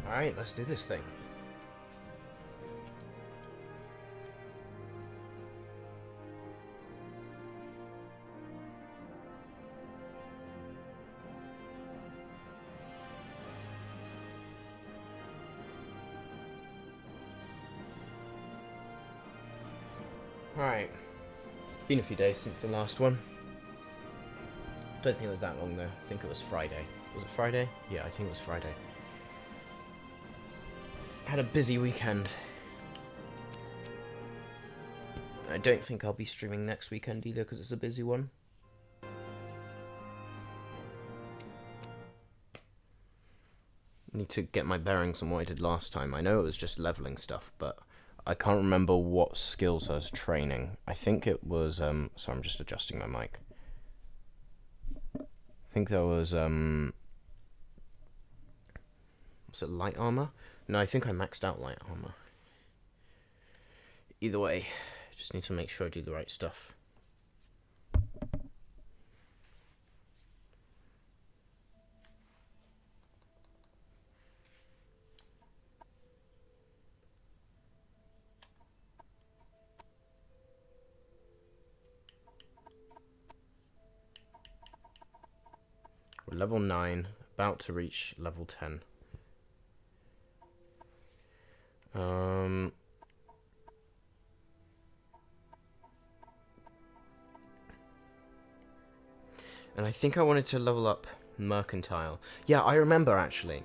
Alright, let's do this thing. Alright. Been a few days since the last one. Don't think it was that long though. I think it was Friday. Was it Friday? Yeah, I think it was Friday. Had a busy weekend. I don't think I'll be streaming next weekend either because it's a busy one. Need to get my bearings on what I did last time. I know it was just leveling stuff, but I can't remember what skills I was training. I think it was, so I'm just adjusting my mic. I think there was it light armor? No, I think I maxed out light armor. Either way, just need to make sure I do the right stuff. We're level 9, about to reach level 10. And I think I wanted to level up Mercantile. Yeah, I remember actually.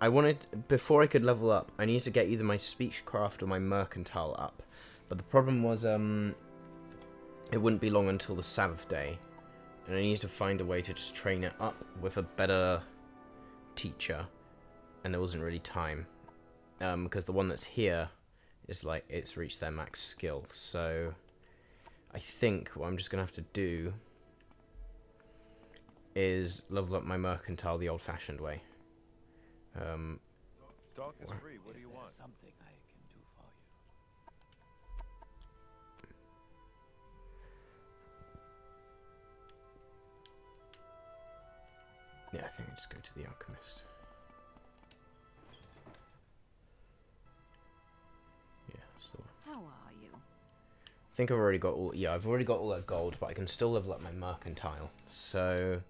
I wanted, before I could level up, I needed to get either my Speechcraft or my Mercantile up. But the problem was, it wouldn't be long until the Sabbath day. And I needed to find a way to just train it up with a better teacher. And there wasn't really time. Because the one that's here is like, it's reached their max skill. So I think what I'm just going to have to do is level up my Mercantile the old-fashioned way. Talk is free. What do you want? Something I can do for you. Yeah, I think I just go to the Alchemist. Yeah, so How are you? I think I've already got all. Yeah, I've already got all that gold, but I can still level up my Mercantile. So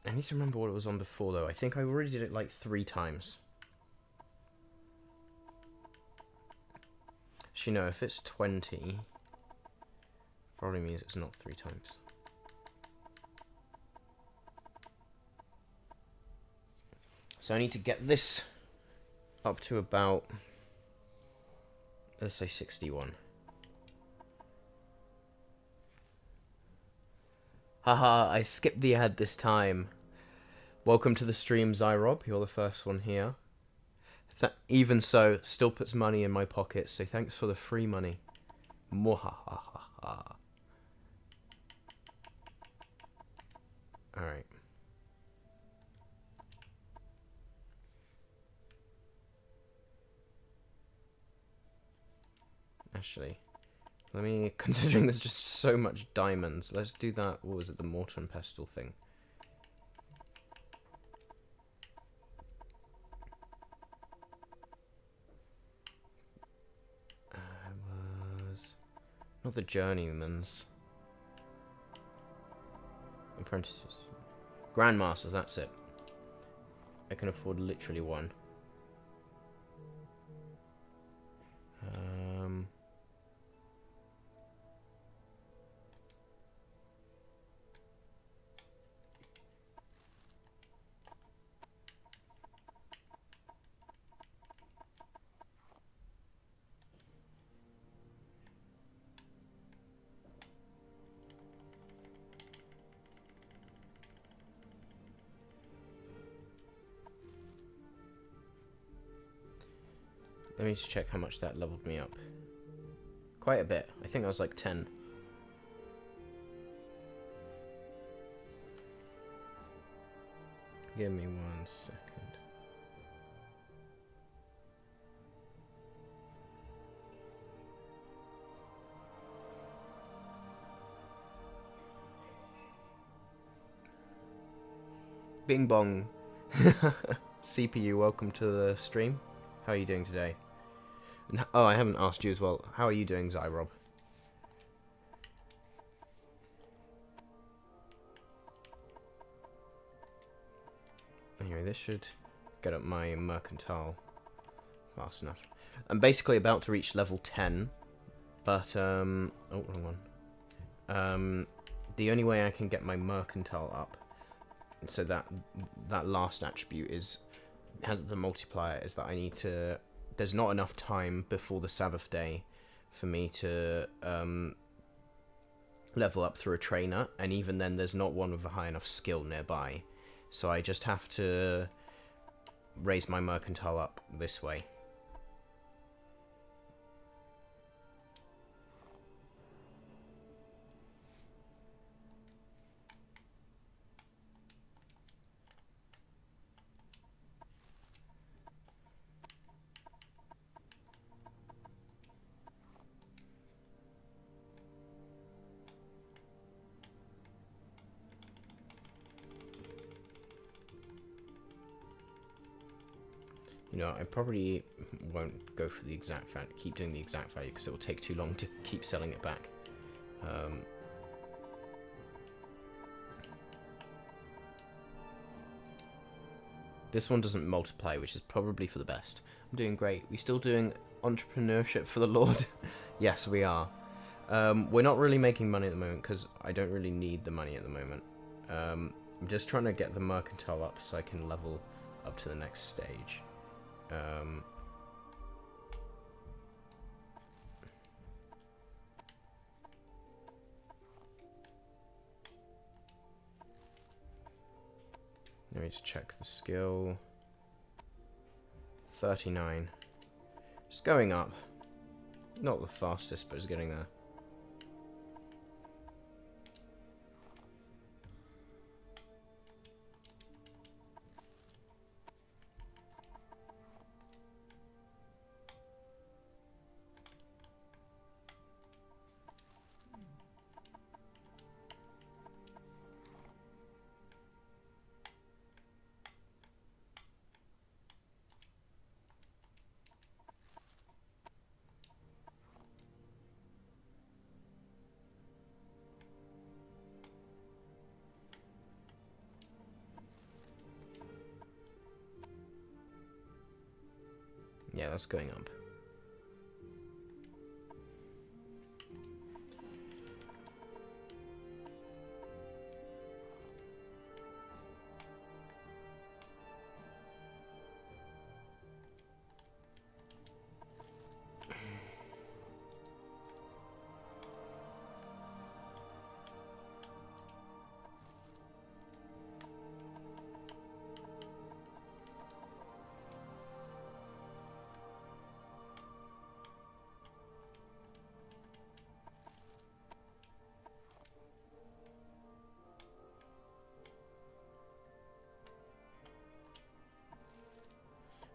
I need to remember what it was on before, though. I think I already did it like 3 times. Actually, no, if it's 20, probably means it's not 3 times. So I need to get this up to about, let's say 61. Haha, I skipped the ad this time. Welcome to the stream, Zyrob. You're the first one here. Even so, still puts money in my pocket, so thanks for the free money. Mwahahaha. Alright. Actually, let me, considering there's just so much diamonds, let's do that, what was it, the Mortar and Pestle thing. Not the journeymans. Apprentices. Grandmasters, that's it. I can afford literally one. Let me just check how much that leveled me up. Quite a bit. I think I was like 10. Give me 1 second. Bing bong. CPU, welcome to the stream. How are you doing today? Oh, I haven't asked you as well. How are you doing, Zyrob? Anyway, this should get up my mercantile fast enough. I'm basically about to reach level 10, but, oh, wrong one. The only way I can get my mercantile up, so that last attribute has the multiplier, is that I need to... There's not enough time before the Sabbath day for me to level up through a trainer, and even then there's not one with a high enough skill nearby. So I just have to raise my mercantile up this way. You know, I probably won't go for the exact value, keep doing the exact value, because it will take too long to keep selling it back. This one doesn't multiply, which is probably for the best. I'm doing great. We still doing entrepreneurship for the Lord? Yes, we are. We're not really making money at the moment, because I don't really need the money at the moment. I'm just trying to get the mercantile up so I can level up to the next stage. Let me just check the skill. 39. It's going up. Not the fastest, but it's getting there. Yeah, that's going up.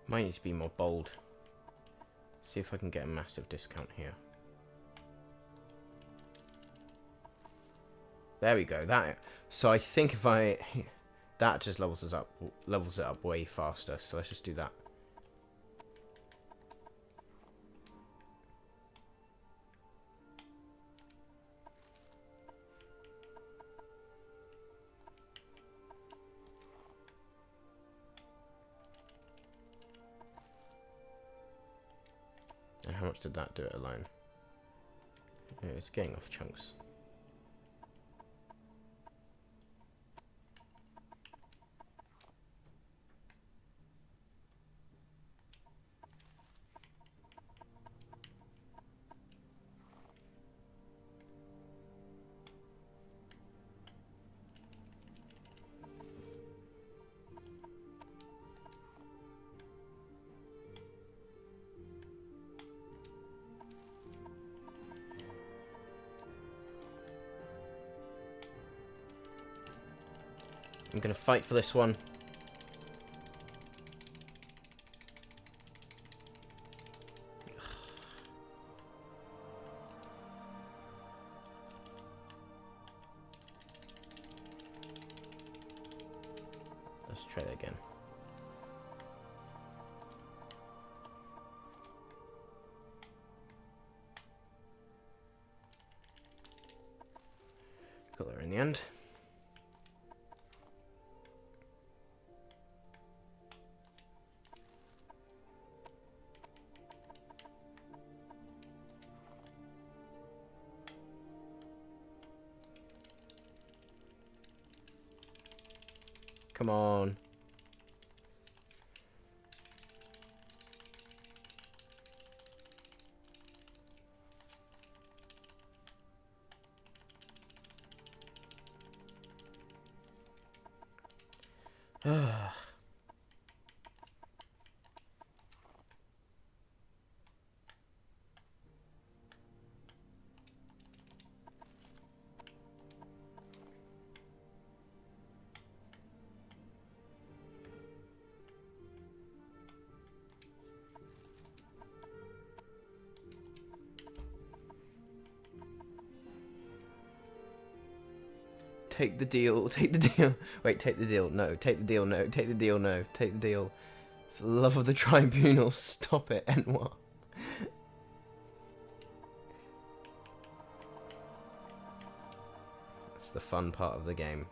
Might need to be more bold. See if I can get a massive discount here. There we go. That. So I think if I, that just levels it up way faster. So let's just do that. And how much did that do it alone? Yeah, it's getting off chunks. I'm gonna fight for this one. Let's try that again. kill her in the end. Come on. Take the deal, take the deal. Wait, take the deal, no, take the deal, no, take the deal, no, take the deal. For the love of the tribunal, stop it, Enwa. That's the fun part of the game.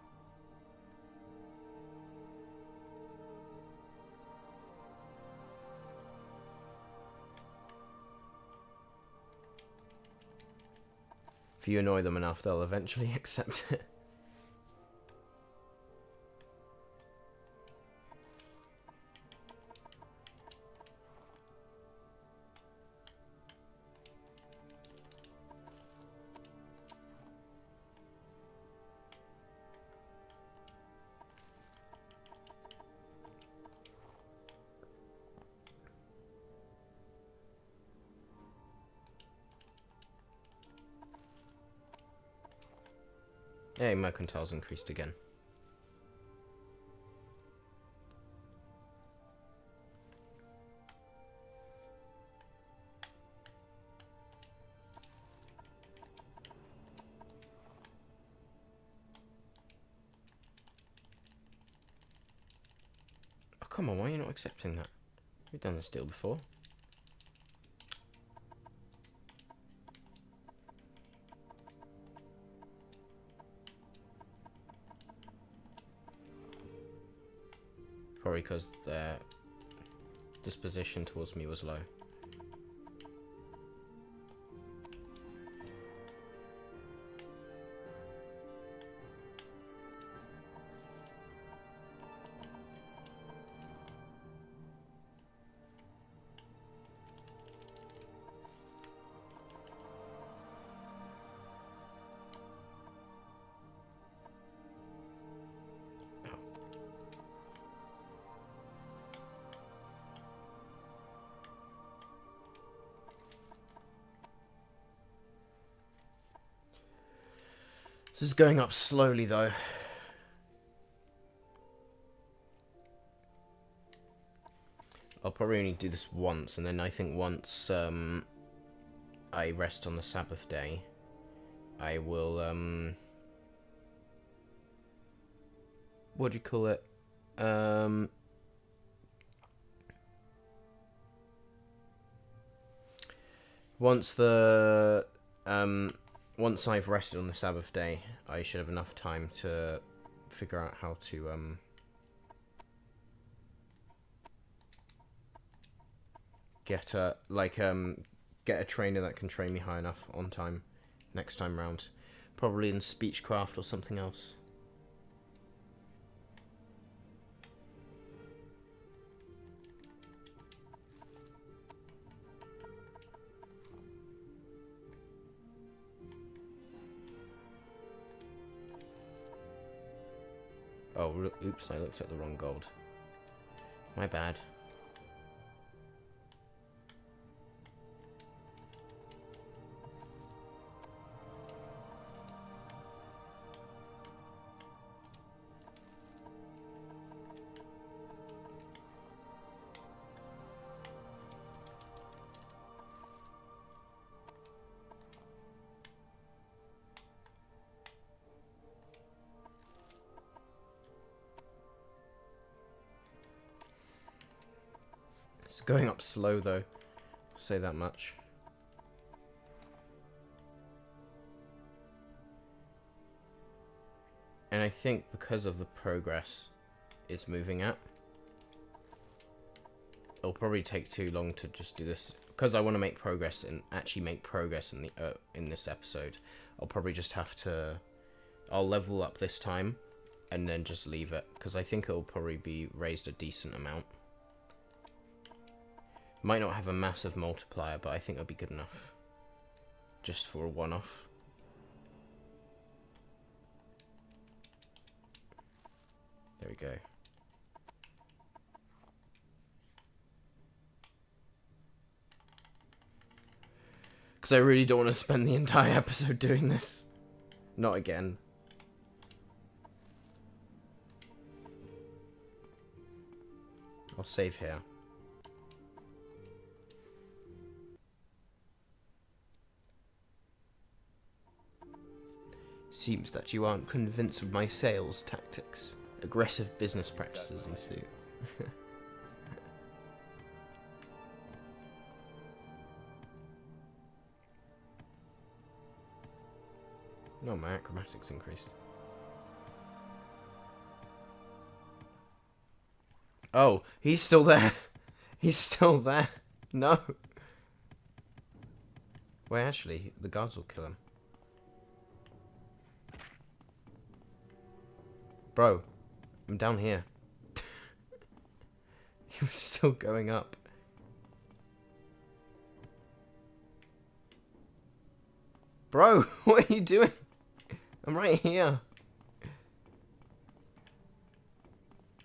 If you annoy them enough, they'll eventually accept it. Hey, mercantile's increased again. Oh, come on, why are you not accepting that? We've done this deal before. Probably because their disposition towards me was low. This is going up slowly, though. I'll probably only do this once, and then I think once I rest on the Sabbath day, I will, what do you call it? Once I've rested on the Sabbath day, I should have enough time to figure out how to, get a trainer that can train me high enough on time next time round. Probably in speechcraft or something else. Oh, oops, I looked at the wrong gold. My bad. It's going up slow, though. I'll say that much. And I think because of the progress it's moving at, it'll probably take too long to just do this. Because I want to make progress and actually make progress in this episode, I'll probably just have to... I'll level up this time and then just leave it. Because I think it'll probably be raised a decent amount. Might not have a massive multiplier, but I think it'll be good enough. Just for a one-off. There we go. Because I really don't want to spend the entire episode doing this. Not again. I'll save here. Seems that you aren't convinced of my sales tactics. Aggressive business practices ensue. No, my acrobatics increased. Oh, he's still there. He's still there. No. Wait, actually, the guards will kill him. Bro, I'm down here. He was still going up. Bro, what are you doing? I'm right here.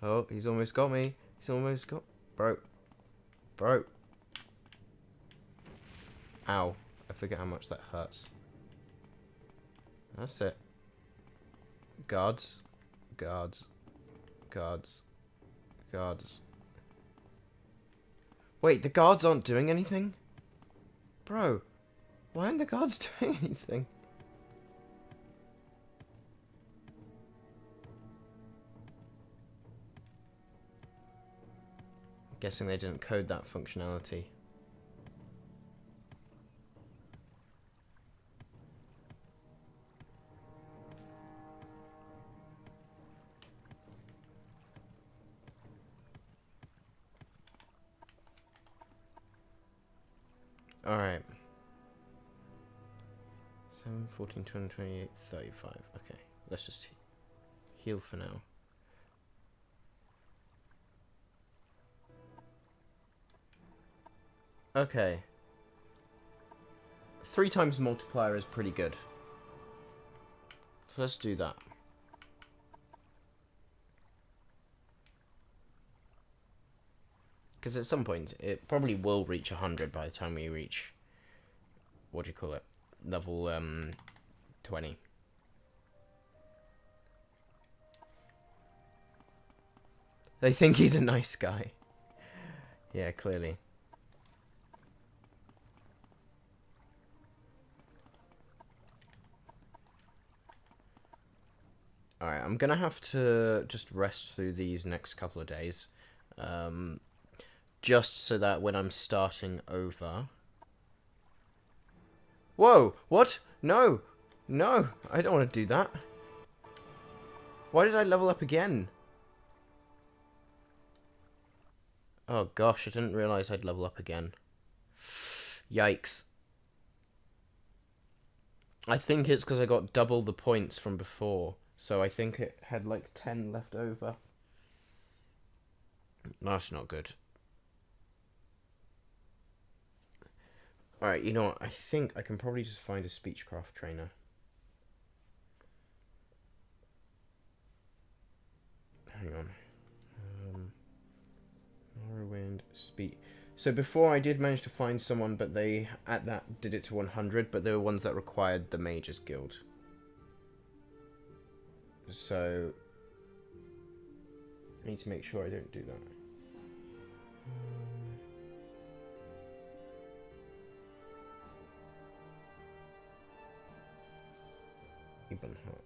Oh, he's almost got me. He's almost got... Bro. Bro. Ow. I forget how much that hurts. That's it. Guards. Guards. Guards. Guards. Wait, the guards aren't doing anything? Bro. Why aren't the guards doing anything? Guessing they didn't code that functionality. Alright. 7, 14, 20, 28, 35. Okay, let's just heal for now. Okay. 3 times multiplier is pretty good. So let's do that. Because at some point, it probably will reach 100 by the time we reach... What do you call it? Level 20. They think he's a nice guy. Yeah, clearly. Alright, I'm gonna have to just rest through these next couple of days. Just so that when I'm starting over... Whoa! What? No! No! I don't want to do that. Why did I level up again? Oh gosh, I didn't realise I'd level up again. Yikes. I think it's because I got double the points from before. So I think it had like 10 left over. That's not good. Alright, you know what? I think I can probably just find a speechcraft trainer. Hang on. Morrowind speech. So before I did manage to find someone, but they at that did it to 100, but there were ones that required the Mages Guild. So I need to make sure I don't do that. Even hurt.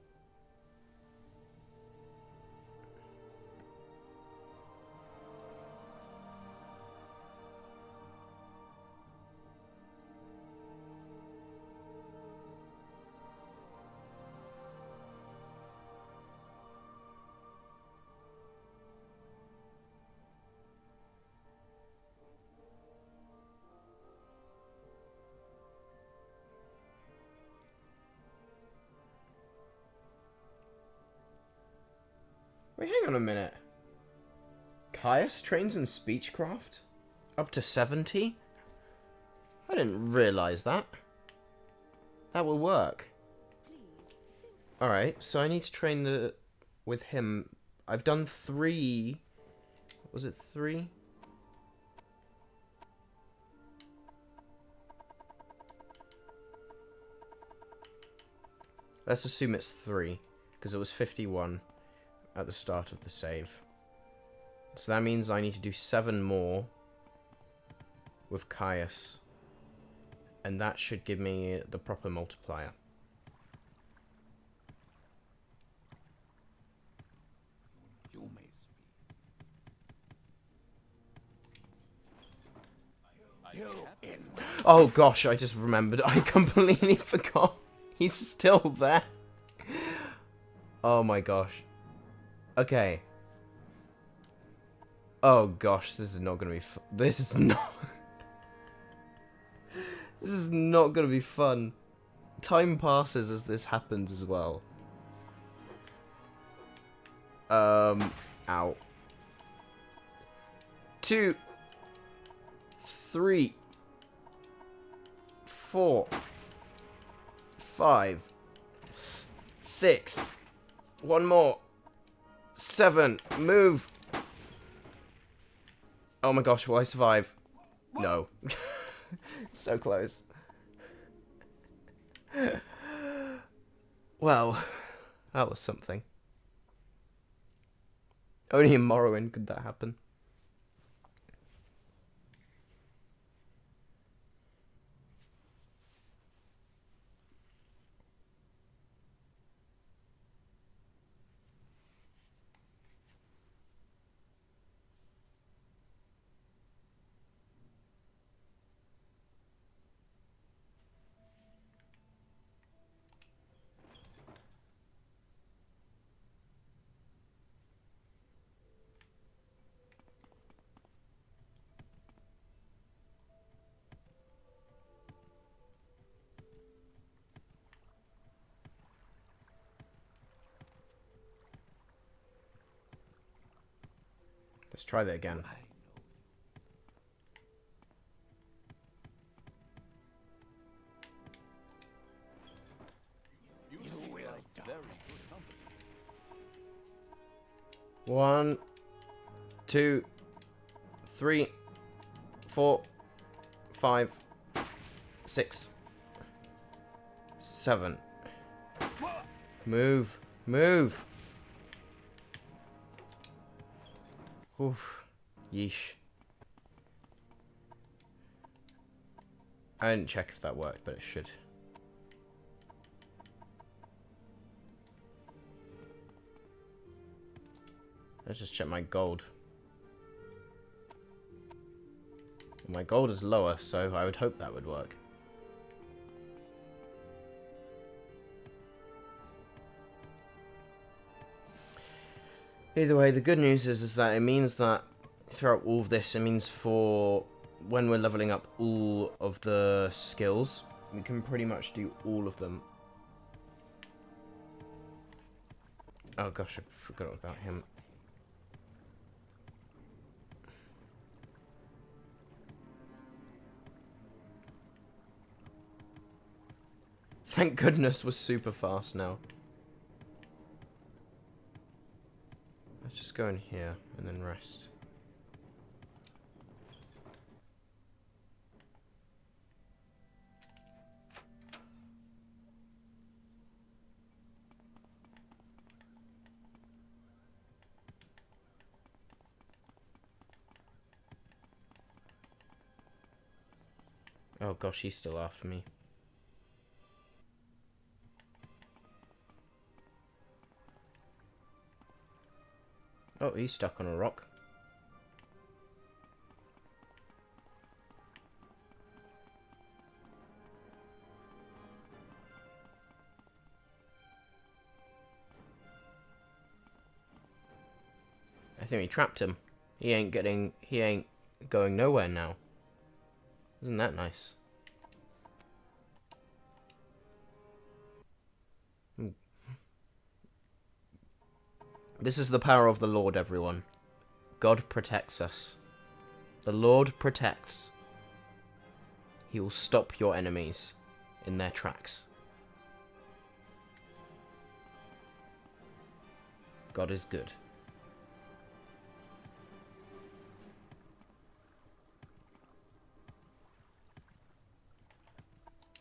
Wait, hang on a minute. Caius trains in speechcraft? Up to 70? I didn't realise that. That will work. Alright, so I need to train with him. I've done 3. Was it 3? Let's assume it's 3, because it was 51 at the start of the save. So that means I need to do 7 more with Caius. And that should give me the proper multiplier. You may speak. Oh gosh, I just remembered. I completely forgot. He's still there. Oh my gosh. Okay. Oh gosh, this is not gonna be fun. This is not... This is not gonna be fun. Time passes as this happens as well. Ow. 2, 3, 4, 5, 6. One more. 7. Move. Oh my gosh, will I survive? No. So close. Well, that was something. Only in Morrowind could that happen. Let's try that again. You will die. Very good company. 1, 2, 3, 4, 5, 6, 7. Move. Move. Oof. Yeesh. I didn't check if that worked, but it should. Let's just check my gold. My gold is lower, so I would hope that would work. Either way, the good news is that it means that throughout all of this, it means for when we're leveling up all of the skills, we can pretty much do all of them. Oh gosh, I forgot about him. Thank goodness we're super fast now. Let's just go in here and then rest. Oh gosh, he's still after me. Oh, he's stuck on a rock. I think we trapped him. He ain't going nowhere now. Isn't that nice? This is the power of the Lord, everyone. God protects us. The Lord protects. He will stop your enemies in their tracks. God is good.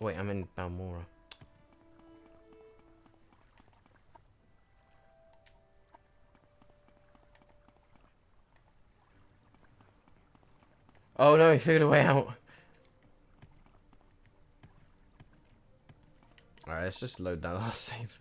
Wait, I'm in Balmora. Oh no, he figured a way out. Alright, let's just load that last save.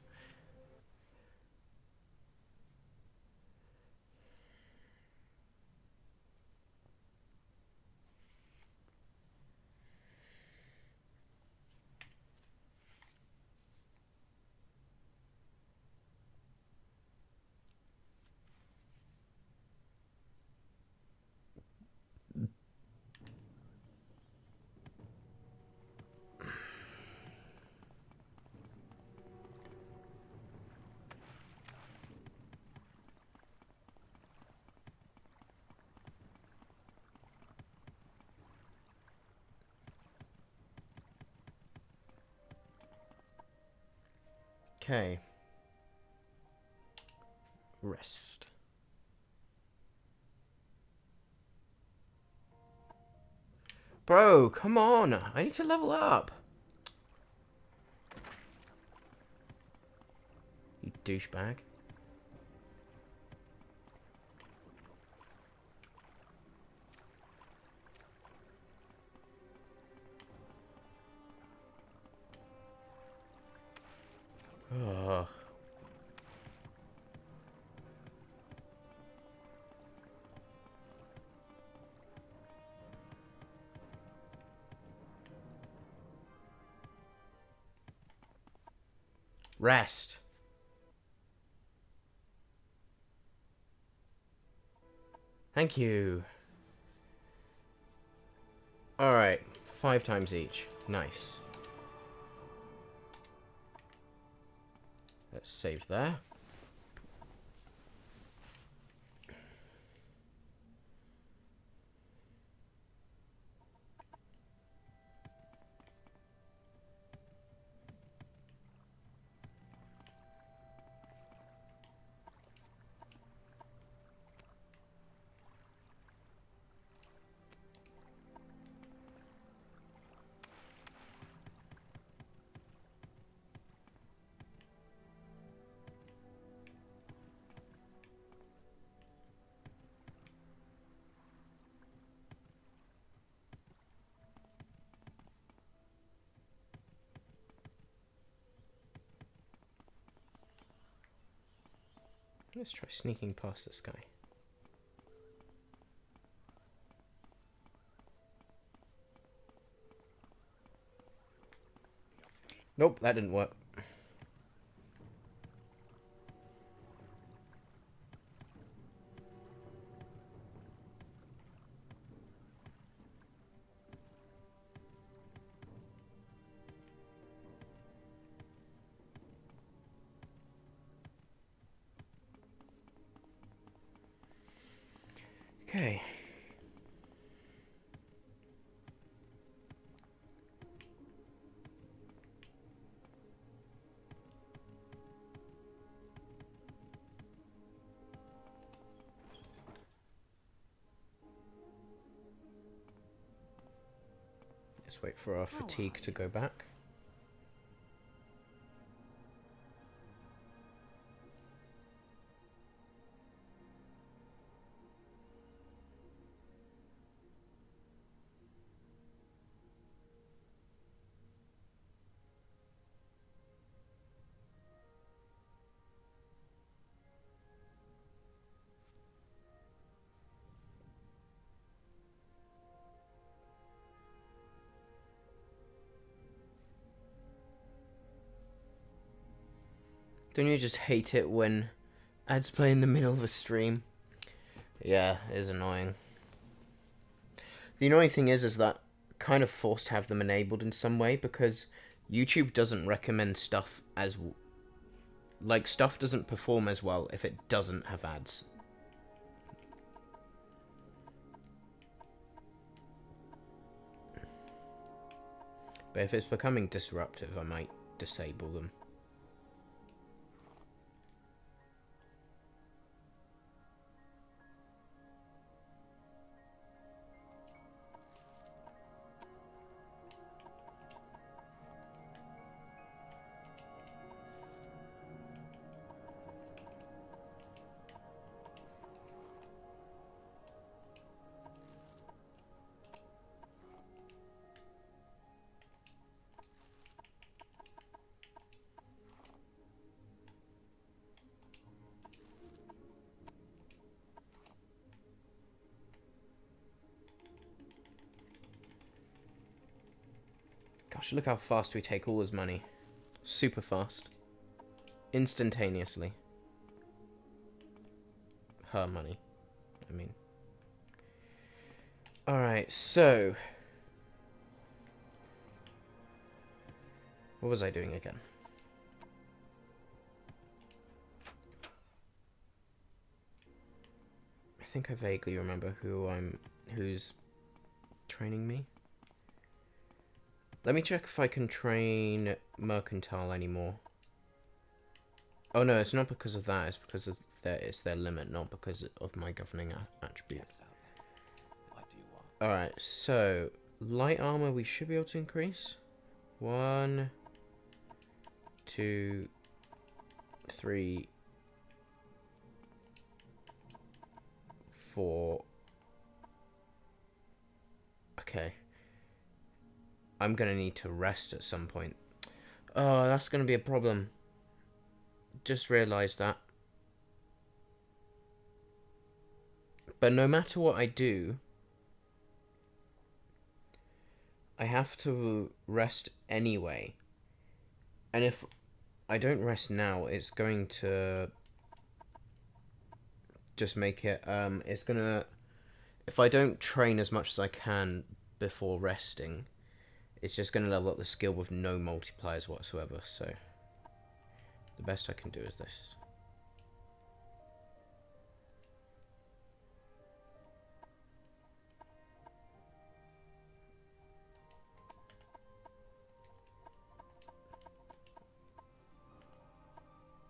Okay. Rest. Bro, come on. I need to level up. You douchebag. Ugh. Rest. Thank you. Alright, 5 times each. Nice. Let's save there. Let's try sneaking past this guy. Nope, that didn't work. Okay. Let's wait for our fatigue to go back. Don't you just hate it when ads play in the middle of a stream? Yeah, it is annoying. The annoying thing is that kind of forced to have them enabled in some way because YouTube doesn't recommend stuff as Like, stuff doesn't perform as well if it doesn't have ads. But if it's becoming disruptive, I might disable them. Gosh, look how fast we take all his money. Super fast. Instantaneously. Her money, I mean. Alright, so... what was I doing again? I think I vaguely remember who's training me. Let me check if I can train Mercantile anymore. Oh no, it's not because of that, it's because of it's their limit, not because of my governing attribute. What do you want? Alright, so light armor we should be able to increase. 1, 2, 3, 4. Okay. I'm gonna need to rest at some point. Oh, that's gonna be a problem. Just realised that. But no matter what I do, I have to rest anyway. And if I don't rest now, it's going to just make it, it's gonna, if I don't train as much as I can before resting, it's just going to level up the skill with no multipliers whatsoever, so the best I can do is this.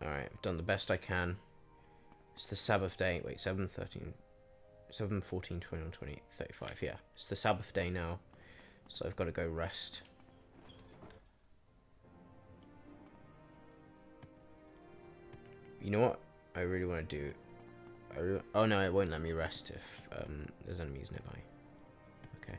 Alright, I've done the best I can. It's the Sabbath day. Wait, 7, 13, 7, 14, 21, 20, 35. Yeah, it's the Sabbath day now. So I've got to go rest. You know what I really want to do? Oh no, it won't let me rest if there's enemies nearby. Okay.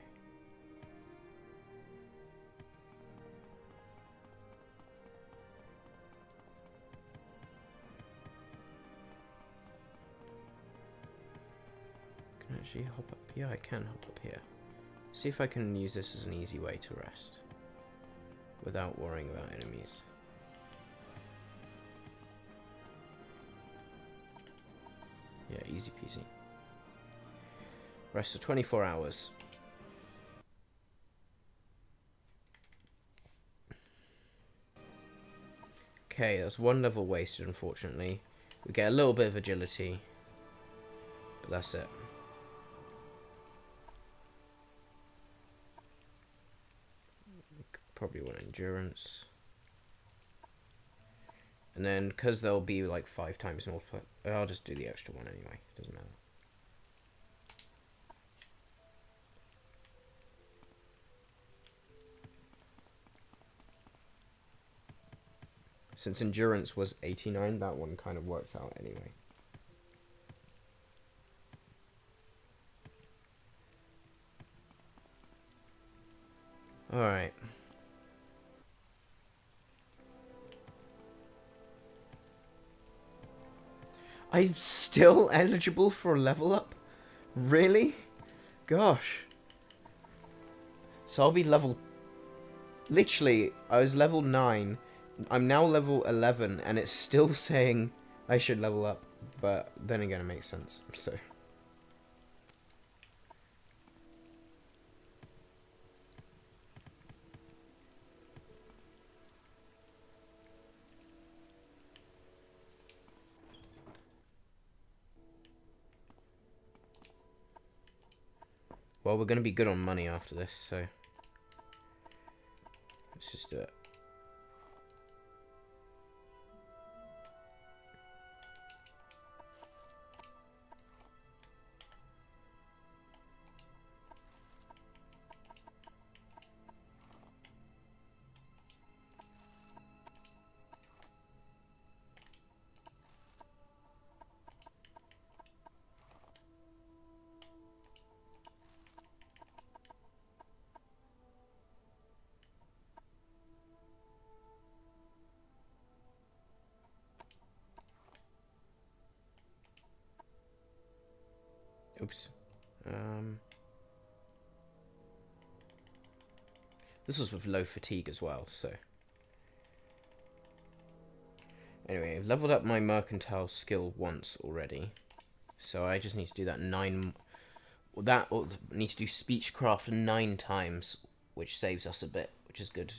Can I actually hop up here? I can hop up here. See if I can use this as an easy way to rest without worrying about enemies. Yeah, easy peasy. Rest for 24 hours. Okay, that's one level wasted, unfortunately. We get a little bit of agility, but that's it. Probably want endurance. And then, because there'll be like 5 times more, I'll just do the extra one anyway. Doesn't matter. Since endurance was 89, that one kind of worked out anyway. Alright. I'm still eligible for a level up? Really? Gosh. So I'll be level... Literally, I was level 9. I'm now level 11, and it's still saying I should level up. But then again, it makes sense, so... Well, we're going to be good on money after this, so let's just do it. Oops. This was with low fatigue as well, so. Anyway, I've leveled up my mercantile skill once already. So I just need to do that need to do speechcraft 9 times, which saves us a bit, which is good.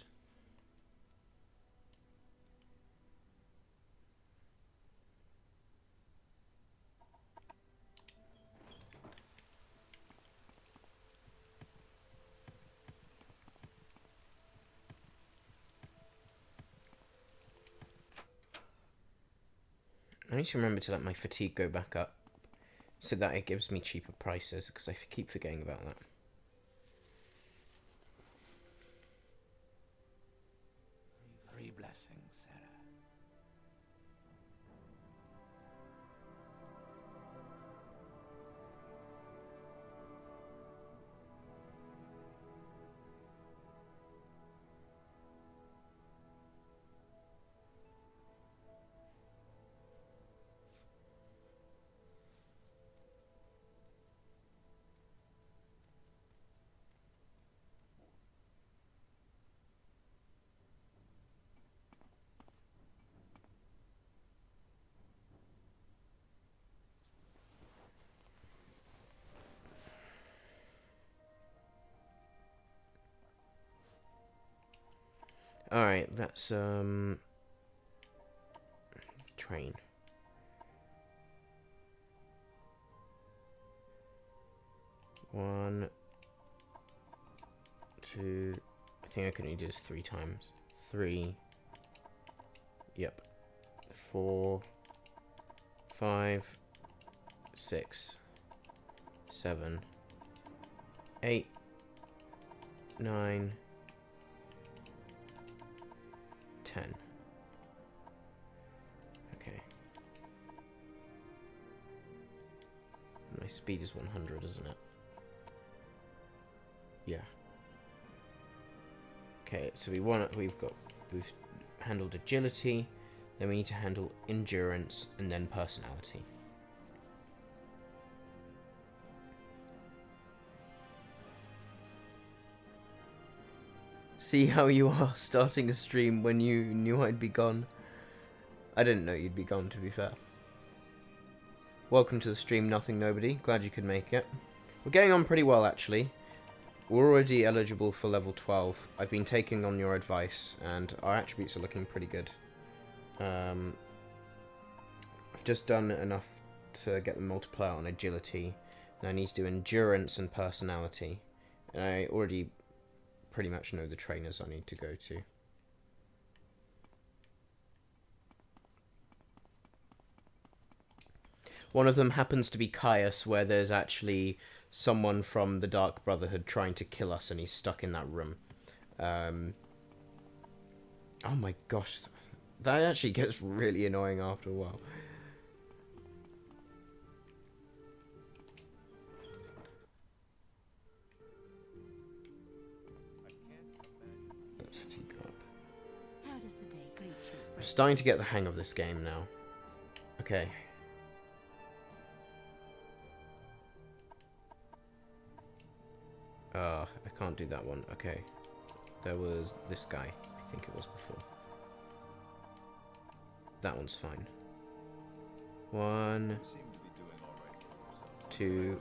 I need to remember to let my fatigue go back up so that it gives me cheaper prices, because I keep forgetting about that. Three blessings, Sarah. Alright, that's, train. One, two, I think I can only do this 3 times. 3, yep. 4, 5, 6, 7, 8, 9, 10. Okay. My speed is 100, isn't it? Yeah. Okay, so we've handled agility, then we need to handle endurance, and then personality. See how you are starting a stream when you knew I'd be gone. I didn't know you'd be gone, to be fair. Welcome to the stream, Nothing Nobody. Glad you could make it. We're getting on pretty well, actually. We're already eligible for level 12. I've been taking on your advice, and our attributes are looking pretty good. I've just done enough to get the multiplier on agility. Now I need to do endurance and personality. And I already pretty much know the trainers I need to go to. One of them happens to be Caius, where there's actually someone from the Dark Brotherhood trying to kill us, and he's stuck in that room. Oh my gosh, that actually gets really annoying after a while. I'm starting to get the hang of this game now. Okay. I can't do that one. Okay. There was this guy. I think it was before. That one's fine. 1, 2,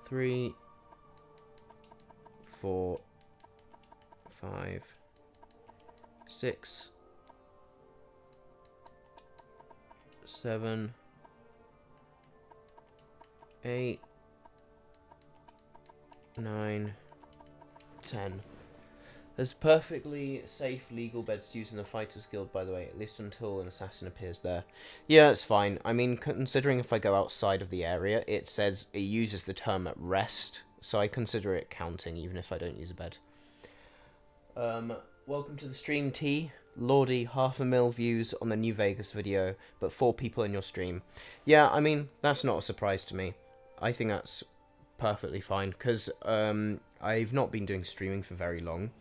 3, 4, 5, 6, 7, 8, 9, 10. There's perfectly safe legal beds to use in the Fighters Guild, by the way, at least until an assassin appears there. Yeah, it's fine. I mean, considering if I go outside of the area, it says it uses the term at rest, so I consider it counting, even if I don't use a bed. Welcome to the stream, T. Lordy, 500,000 views on the New Vegas video, but 4 people in your stream. Yeah, I mean, that's not a surprise to me. I think that's perfectly fine, because I've not been doing streaming for very long.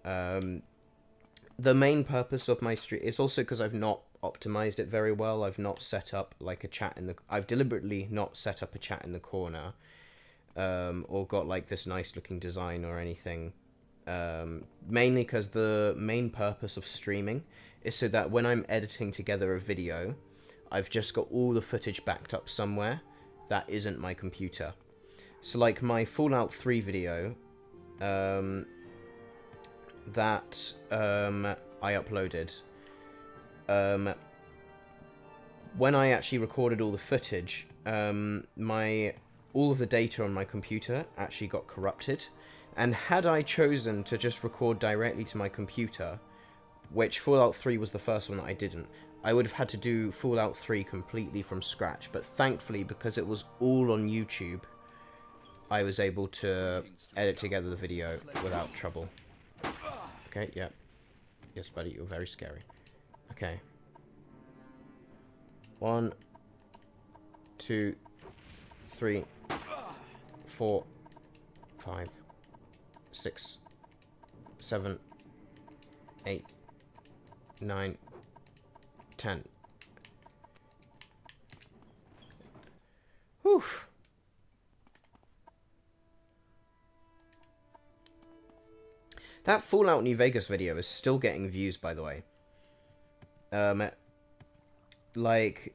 The main purpose of my stream is also because I've not optimized it very well. I've not set up like a chat in the... I've deliberately not set up a chat in the corner, or got like this nice looking design or anything. Mainly because the main purpose of streaming is so that when I'm editing together a video, I've just got all the footage backed up somewhere that isn't my computer. So like my Fallout 3 video, that I uploaded, when I actually recorded all the footage, all of the data on my computer actually got corrupted, and had I chosen to just record directly to my computer, which Fallout 3 was the first one that I didn't, I would have had to do Fallout 3 completely from scratch. But thankfully, because it was all on YouTube, I was able to edit together the video without trouble. Okay, yeah. Yes, buddy, you're very scary. Okay. 1, 2, 3, 4, 5, 6, 7, 8, 9, 10. Whew. That Fallout New Vegas video is still getting views, by the way. Like,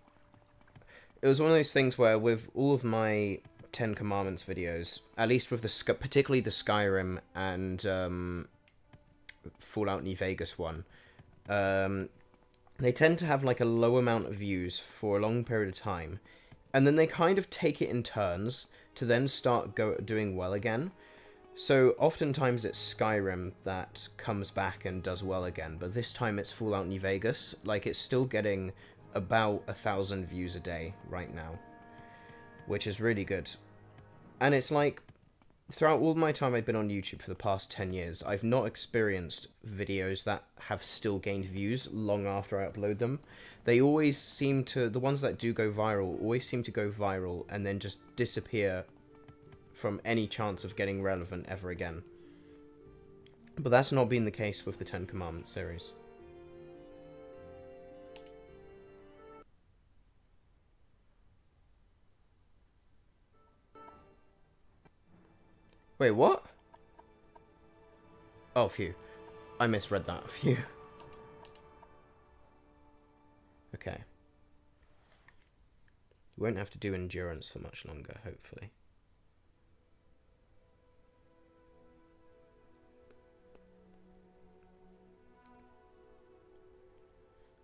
it was one of those things where with all of my 10 Commandments videos, at least with particularly the Skyrim and Fallout New Vegas one, they tend to have like a low amount of views for a long period of time, and then they kind of take it in turns to then start doing well again. So oftentimes it's Skyrim that comes back and does well again, but this time it's Fallout New Vegas. Like, it's still getting about 1,000 views a day right now, which is really good. And it's like, throughout all my time I've been on YouTube for the past 10 years, I've not experienced videos that have still gained views long after I upload them. They always seem to, the ones that do go viral, always seem to go viral and then just disappear from any chance of getting relevant ever again. But that's not been the case with the 10 Commandments series. Wait, what? Oh, phew. I misread that. Phew. Okay. We won't have to do endurance for much longer, hopefully.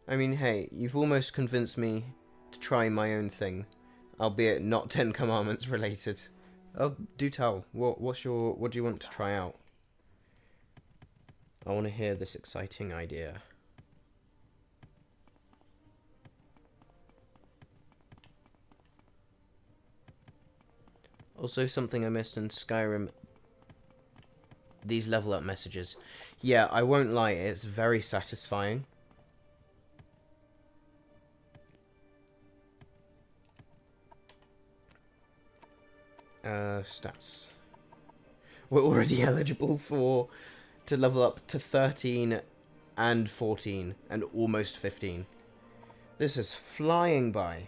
I mean, hey, you've almost convinced me to try my own thing, albeit not 10 Commandments related. Oh, do tell. What do you want to try out? I want to hear this exciting idea. Also, something I missed in Skyrim, these level up messages. Yeah, I won't lie, it's very satisfying. Stats. We're already eligible to level up to 13 and 14 and almost 15. This is flying by.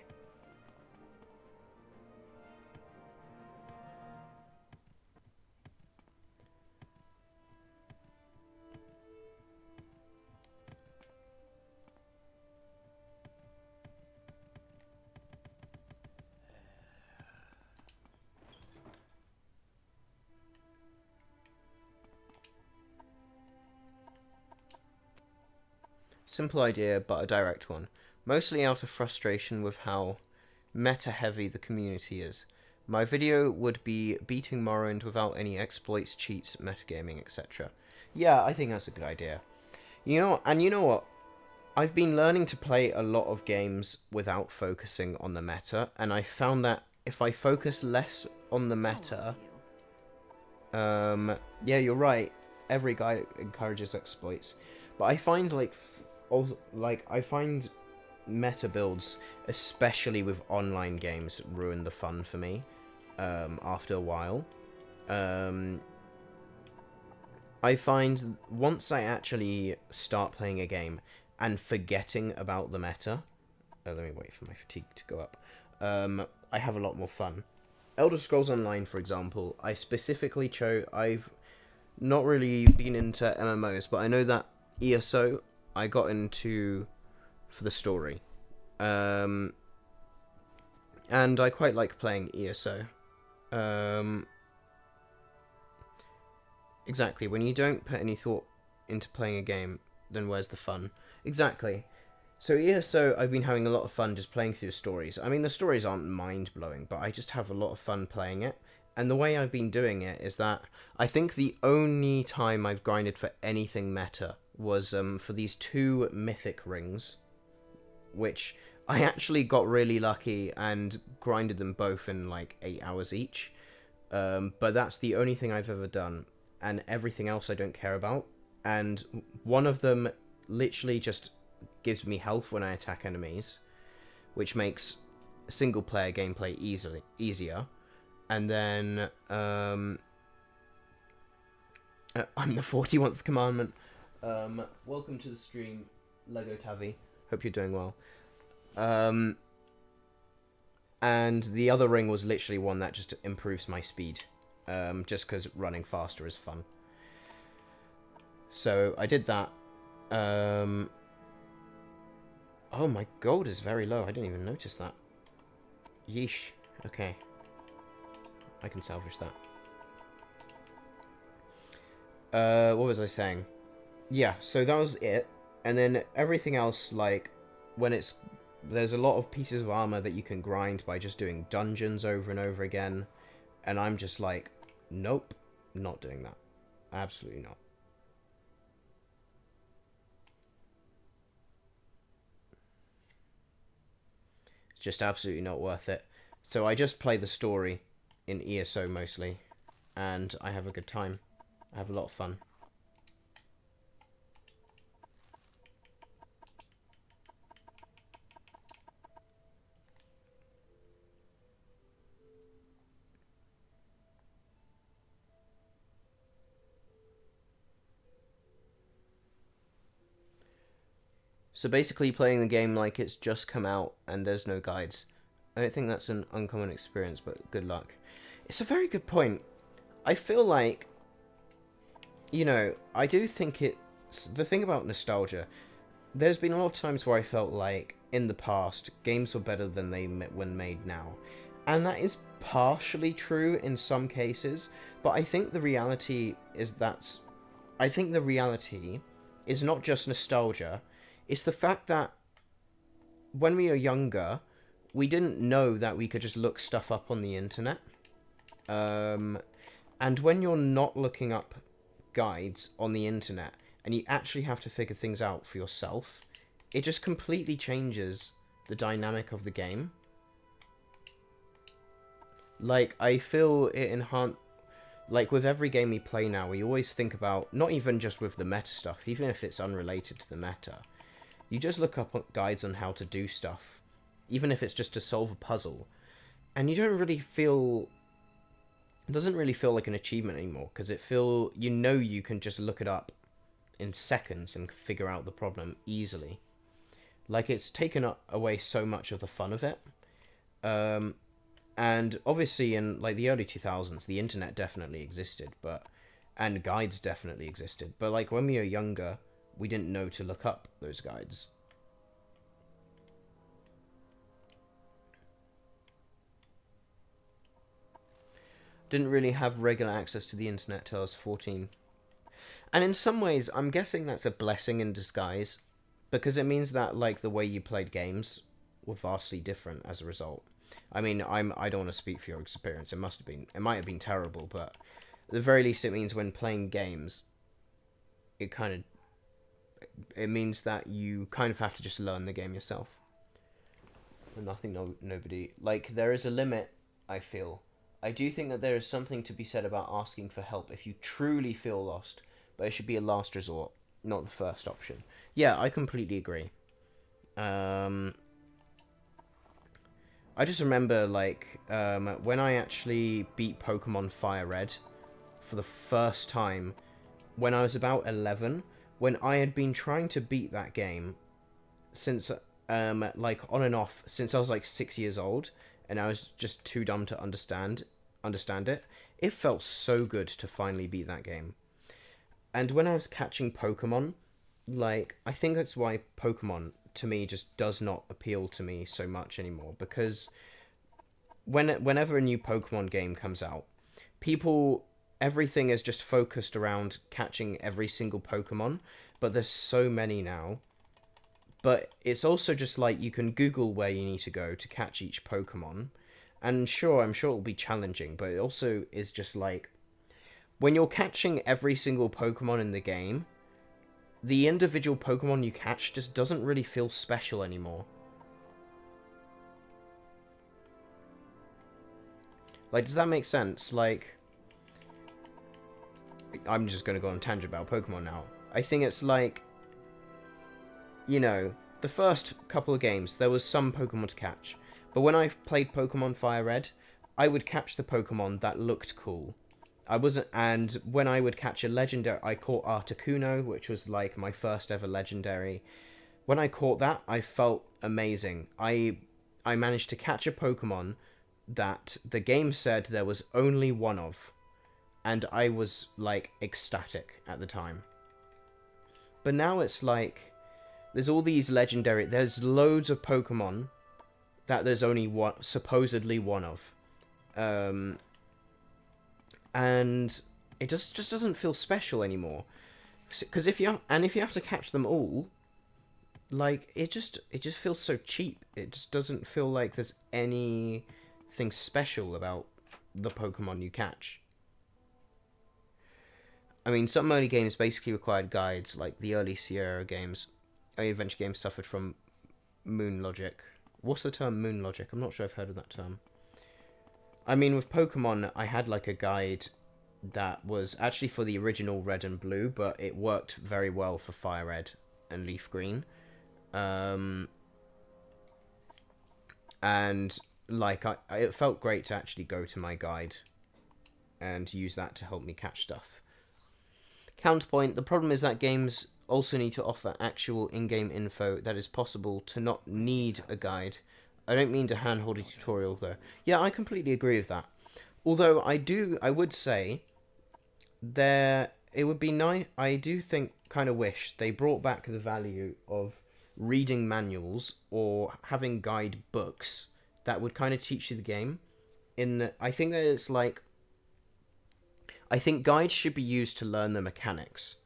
Simple idea, but a direct one. Mostly out of frustration with how meta-heavy the community is. My video would be beating Morrowind without any exploits, cheats, metagaming, etc. Yeah, I think that's a good idea. You know what? I've been learning to play a lot of games without focusing on the meta, and I found that if I focus less on the meta, yeah, you're right. Every guy encourages exploits, but I find I find meta builds, especially with online games, ruin the fun for me. After a while, I find once I actually start playing a game and forgetting about the meta, let me wait for my fatigue to go up. I have a lot more fun. Elder Scrolls Online, for example, I specifically chose. I've not really been into MMOs, but I know that ESO I got into for the story, and I quite like playing ESO. Exactly. When you don't put any thought into playing a game, then where's the fun? Exactly. So ESO, I've been having a lot of fun just playing through the stories. I mean, the stories aren't mind-blowing, but I just have a lot of fun playing it. And the way I've been doing it is that I think the only time I've grinded for anything meta was for these 2 mythic rings, which I actually got really lucky and grinded them both in like 8 hours each. But that's the only thing I've ever done, and everything else I don't care about. And one of them literally just gives me health when I attack enemies, which makes single player gameplay easier. And then I'm the 41th commandment. Welcome to the stream, Lego Tavi. Hope you're doing well. And the other ring was literally one that just improves my speed, just because running faster is fun. So I did that. Oh, my gold is very low. I didn't even notice that. Yeesh. Okay. I can salvage that. What was I saying? Yeah, so that was it. And then everything else, like, there's a lot of pieces of armor that you can grind by just doing dungeons over and over again. And I'm just like, nope, not doing that. Absolutely not. Just absolutely not worth it. So I just play the story in ESO mostly, and I have a good time. I have a lot of fun. So basically playing the game like it's just come out and there's no guides. I don't think that's an uncommon experience, but good luck. It's a very good point. I feel like, you know, I do think it's... The thing about nostalgia, there's been a lot of times where I felt like, in the past, games were better than they when made now. And that is partially true in some cases, but I think the reality is not just nostalgia. It's the fact that when we were younger, we didn't know that we could just look stuff up on the internet. And when you're not looking up guides on the internet and you actually have to figure things out for yourself, it just completely changes the dynamic of the game. Like, I feel it enhance... Like, with every game we play now, we always think about, not even just with the meta stuff, even if it's unrelated to the meta, you just look up guides on how to do stuff, even if it's just to solve a puzzle, and you don't really feel... It doesn't really feel like an achievement anymore, because you can just look it up in seconds and figure out the problem easily. Like, it's taken away so much of the fun of it. And obviously in like the early 2000s, the internet definitely existed, and guides definitely existed. But like when we were younger, we didn't know to look up those guides. Didn't really have regular access to the internet till I was 14. And in some ways, I'm guessing that's a blessing in disguise, because it means that like the way you played games were vastly different as a result. I mean, I don't want to speak for your experience. It might have been terrible, but at the very least, it means when playing games, it means that you kind of have to just learn the game yourself. And nobody, like, there is a limit, I feel. I do think that there is something to be said about asking for help if you truly feel lost, but it should be a last resort, not the first option. Yeah, I completely agree. I just remember, like, when I actually beat Pokemon Fire Red for the first time when I was about 11, when I had been trying to beat that game since, like, on and off, since I was, like, 6 years old, and I was just too dumb to understand it. It felt so good to finally beat that game. And when I was catching Pokemon, like, I think that's why Pokemon, to me, just does not appeal to me so much anymore, because whenever a new Pokemon game comes out, everything is just focused around catching every single Pokemon, but there's so many now. But it's also just like you can Google where you need to go to catch each Pokemon, and sure, I'm sure it'll be challenging, but it also is just like, when you're catching every single Pokemon in the game, the individual Pokemon you catch just doesn't really feel special anymore. Like, does that make sense? Like, I'm just going to go on a tangent about Pokemon now. I think it's like, you know, the first couple of games, there was some Pokemon to catch. But when I played Pokemon Fire Red, I would catch the Pokemon that looked cool. And when I would catch a legendary, I caught Articuno, which was like my first ever legendary. When I caught that, I felt amazing. I managed to catch a Pokemon that the game said there was only one of, and I was like ecstatic at the time. But now it's like, there's all these there's loads of Pokemon that there's only supposedly one of. And it just doesn't feel special anymore. Because if you have to catch them all, like, it just feels so cheap. It just doesn't feel like there's anything special about the Pokemon you catch. I mean, some early games basically required guides, like the early Sierra games. Early adventure games suffered from moon logic. What's the term moon logic? I'm not sure I've heard of that term. I mean, with Pokemon, I had like a guide that was actually for the original Red and Blue, but it worked very well for Fire Red and Leaf Green. And like, it felt great to actually go to my guide and use that to help me catch stuff. Counterpoint, the problem is that games also need to offer actual in-game info that is possible to not need a guide. I don't mean to hand-hold a tutorial, though. Yeah, I completely agree with that. Although I would say, it would be nice, I do wish they brought back the value of reading manuals or having guide books that would kind of teach you the game. I think that it's like, I think guides should be used to learn the mechanics,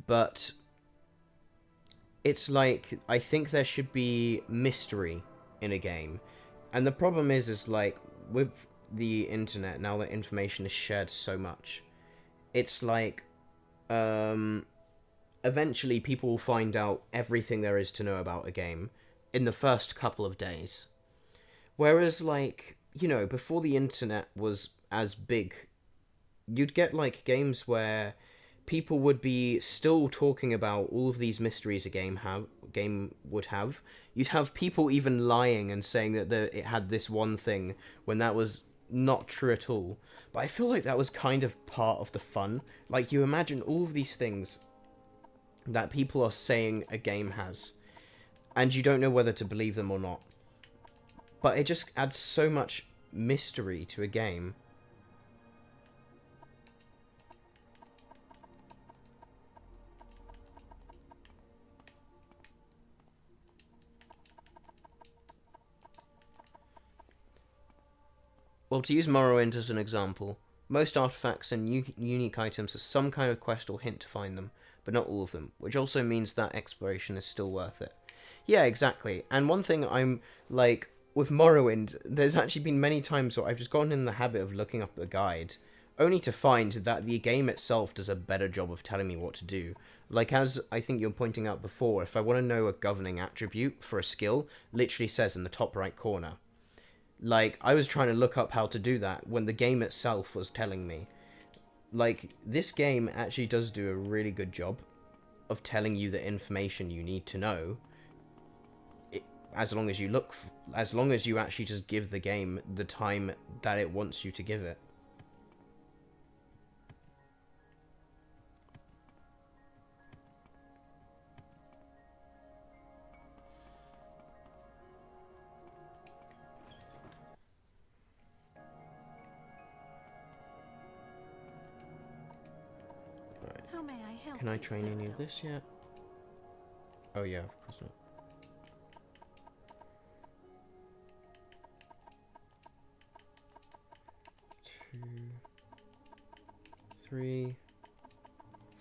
but it's like, I think there should be mystery in a game. And the problem is like, with the internet, now that information is shared so much, it's like, eventually people will find out everything there is to know about a game in the first couple of days. Whereas, like, you know, before the internet was as big, you'd get like games where people would be still talking about all of these mysteries a game would have. You'd have people even lying and saying that it had this one thing when that was not true at all. But I feel like that was kind of part of the fun. Like, you imagine all of these things that people are saying a game has, and you don't know whether to believe them or not. But it just adds so much mystery to a game. Well, to use Morrowind as an example, most artifacts and unique items have some kind of quest or hint to find them, but not all of them, which also means that exploration is still worth it. Yeah, exactly. And one thing I'm, like, with Morrowind, there's actually been many times where I've just gotten in the habit of looking up the guide, only to find that the game itself does a better job of telling me what to do. Like, as I think you're pointing out before, if I want to know a governing attribute for a skill, literally says in the top right corner. Like, I was trying to look up how to do that when the game itself was telling me. Like, this game actually does do a really good job of telling you the information you need to know. As long as you look, as long as you actually just give the game the time that it wants you to give it. Right. How may I help Can I you, train any Cyril? of this yet? Oh yeah, of course not. 2, 3,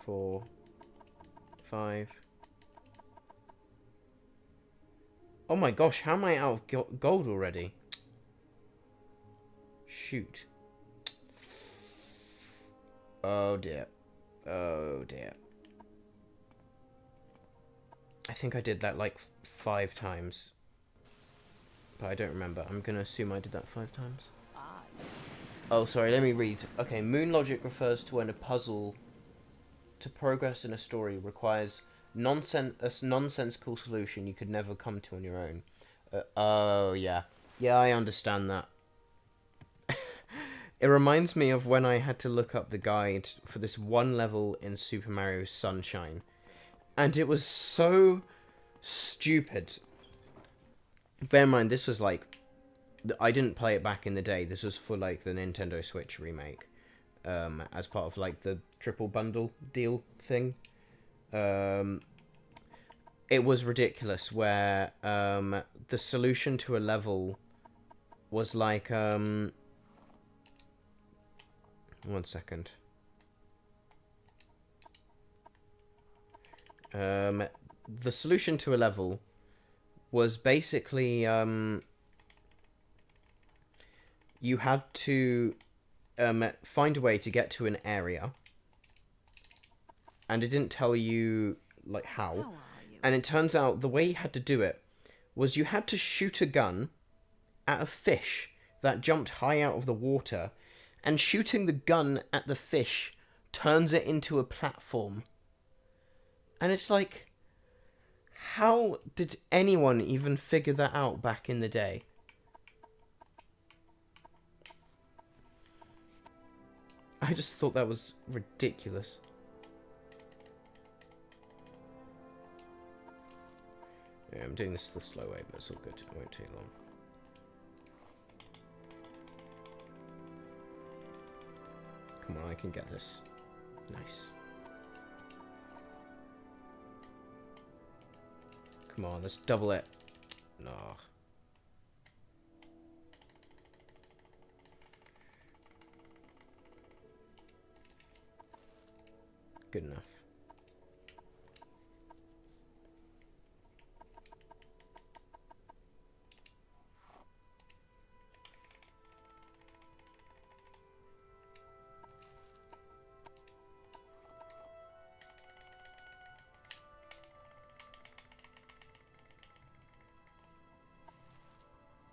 4, 5. Oh my gosh, how am I out of gold already? Shoot. Oh dear. Oh dear. I think I did that like 5 times. But I don't remember. I'm gonna assume I did that 5 times. Oh, sorry, let me read. Okay, moon logic refers to when a puzzle to progress in a story requires a nonsensical solution you could never come to on your own. Oh, yeah. Yeah, I understand that. It reminds me of when I had to look up the guide for this one level in Super Mario Sunshine. And it was so stupid. Bear in mind, this was like... I didn't play it back in the day. This was for like the Nintendo Switch remake. As part of like the triple bundle deal thing. It was ridiculous where the solution to a level was like... 1 second. The solution to a level was basically... you had to find a way to get to an area, and it didn't tell you like how. And it turns out the way you had to do it was you had to shoot a gun at a fish that jumped high out of the water, and shooting the gun at the fish turns it into a platform. And it's like, how did anyone even figure that out back in the day? I just thought that was ridiculous. Yeah, I'm doing this the slow way, but it's all good. It won't take long. Come on, I can get this. Nice. Come on, let's double it. No. Good enough.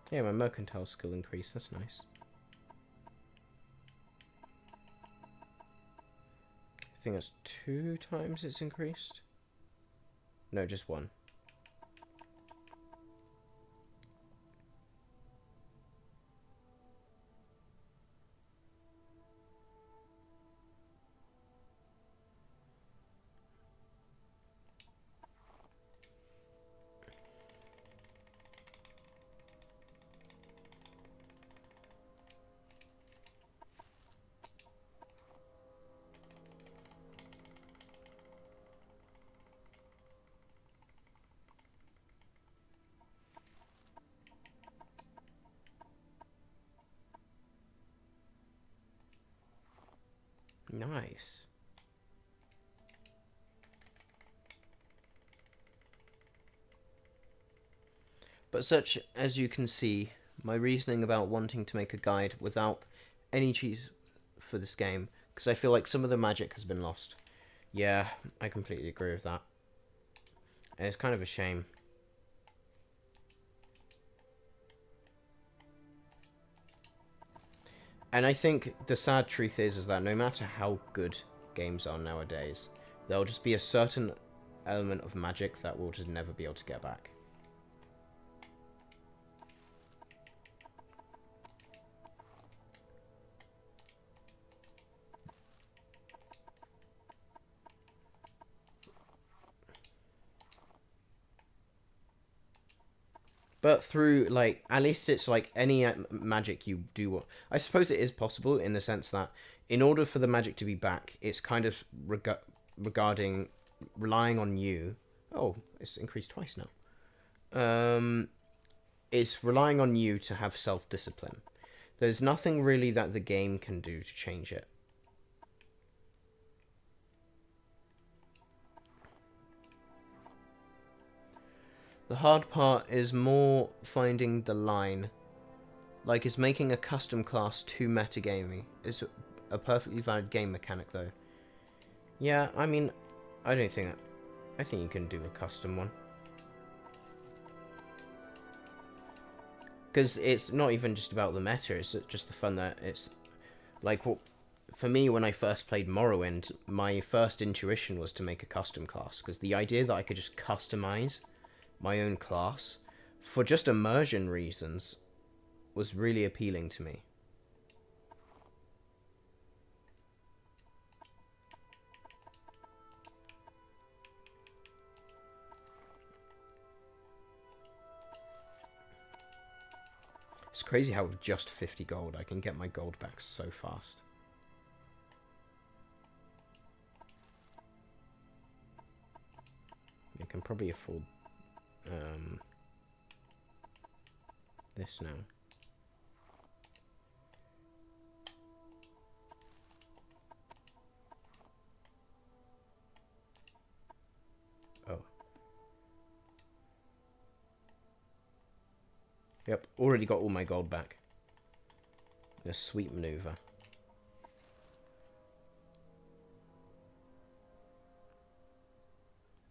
Yeah, my mercantile skill increased. That's nice. I think that's 2 times it's increased. No, just 1. Nice. But such as you can see, my reasoning about wanting to make a guide without any cheese for this game, because I feel like some of the magic has been lost. Yeah, I completely agree with that. And it's kind of a shame. And I think the sad truth is that no matter how good games are nowadays, there'll just be a certain element of magic that we'll just never be able to get back. But through, like, at least it's like any magic you do. I suppose it is possible in the sense that in order for the magic to be back, it's kind of relying on you. Oh, it's increased twice now. It's relying on you to have self-discipline. There's nothing really that the game can do to change it. The hard part is more finding the line. Like, is making a custom class too metagamey? It's a perfectly valid game mechanic, though. Yeah, I mean, I don't think that... I think you can do a custom one. Because it's not even just about the meta, it's just the fun that it's... Like, for me, when I first played Morrowind, my first intuition was to make a custom class. Because the idea that I could just customize my own class for just immersion reasons was really appealing to me. It's crazy how with just 50 gold I can get my gold back so fast. I can probably afford this now. Oh. Yep, already got all my gold back. A sweet maneuver.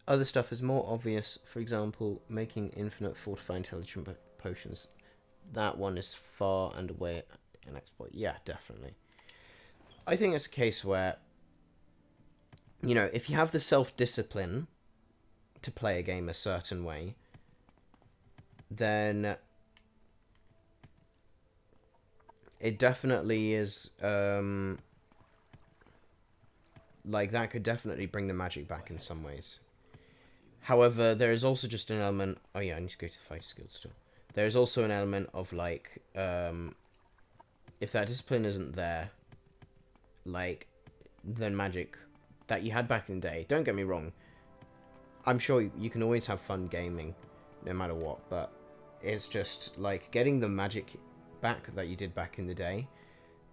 Other stuff is more obvious, for example, making infinite fortify intelligent potions. That one is far and away an exploit. Yeah, definitely. I think it's a case where, you know, if you have the self-discipline to play a game a certain way, then it definitely is, like, that could definitely bring the magic back in some ways. However, there is also just an element... Oh yeah, I need to go to the fighter skills still. There is also an element of, like, if that discipline isn't there, like, then magic that you had back in the day... Don't get me wrong. I'm sure you can always have fun gaming, no matter what, but it's just, like, getting the magic back that you did back in the day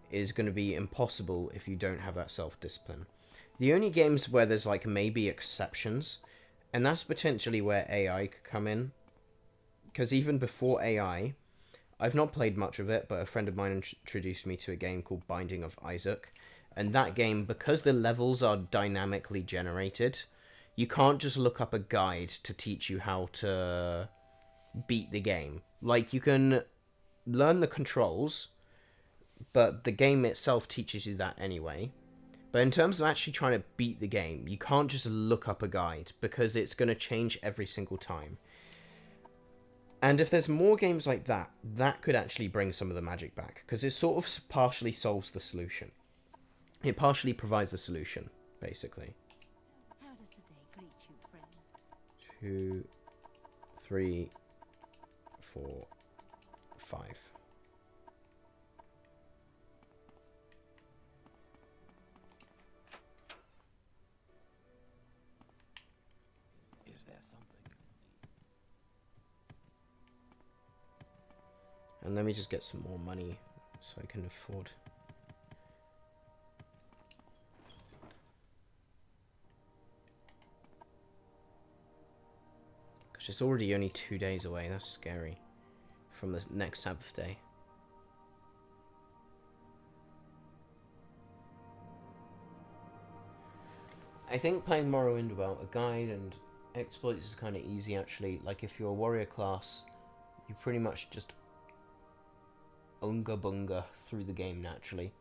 is going to be impossible if you don't have that self-discipline. The only games where there's, like, maybe exceptions... And that's potentially where AI could come in. Because even before AI, I've not played much of it, but a friend of mine introduced me to a game called Binding of Isaac. And that game, because the levels are dynamically generated, you can't just look up a guide to teach you how to beat the game. Like, you can learn the controls, but the game itself teaches you that anyway. But in terms of actually trying to beat the game, you can't just look up a guide, because it's going to change every single time. And if there's more games like that, that could actually bring some of the magic back, because it sort of partially solves the solution. It partially provides the solution, basically. How does the day greet you, friend? 2, 3, 4, 5. Is there something? And let me just get some more money so I can afford. Gosh, it's already only 2 days away. That's scary. From the next Sabbath day. I think playing Morrowind without a guide and exploits is kind of easy, actually. Like, if you're a warrior class, you pretty much just unga bunga through the game naturally.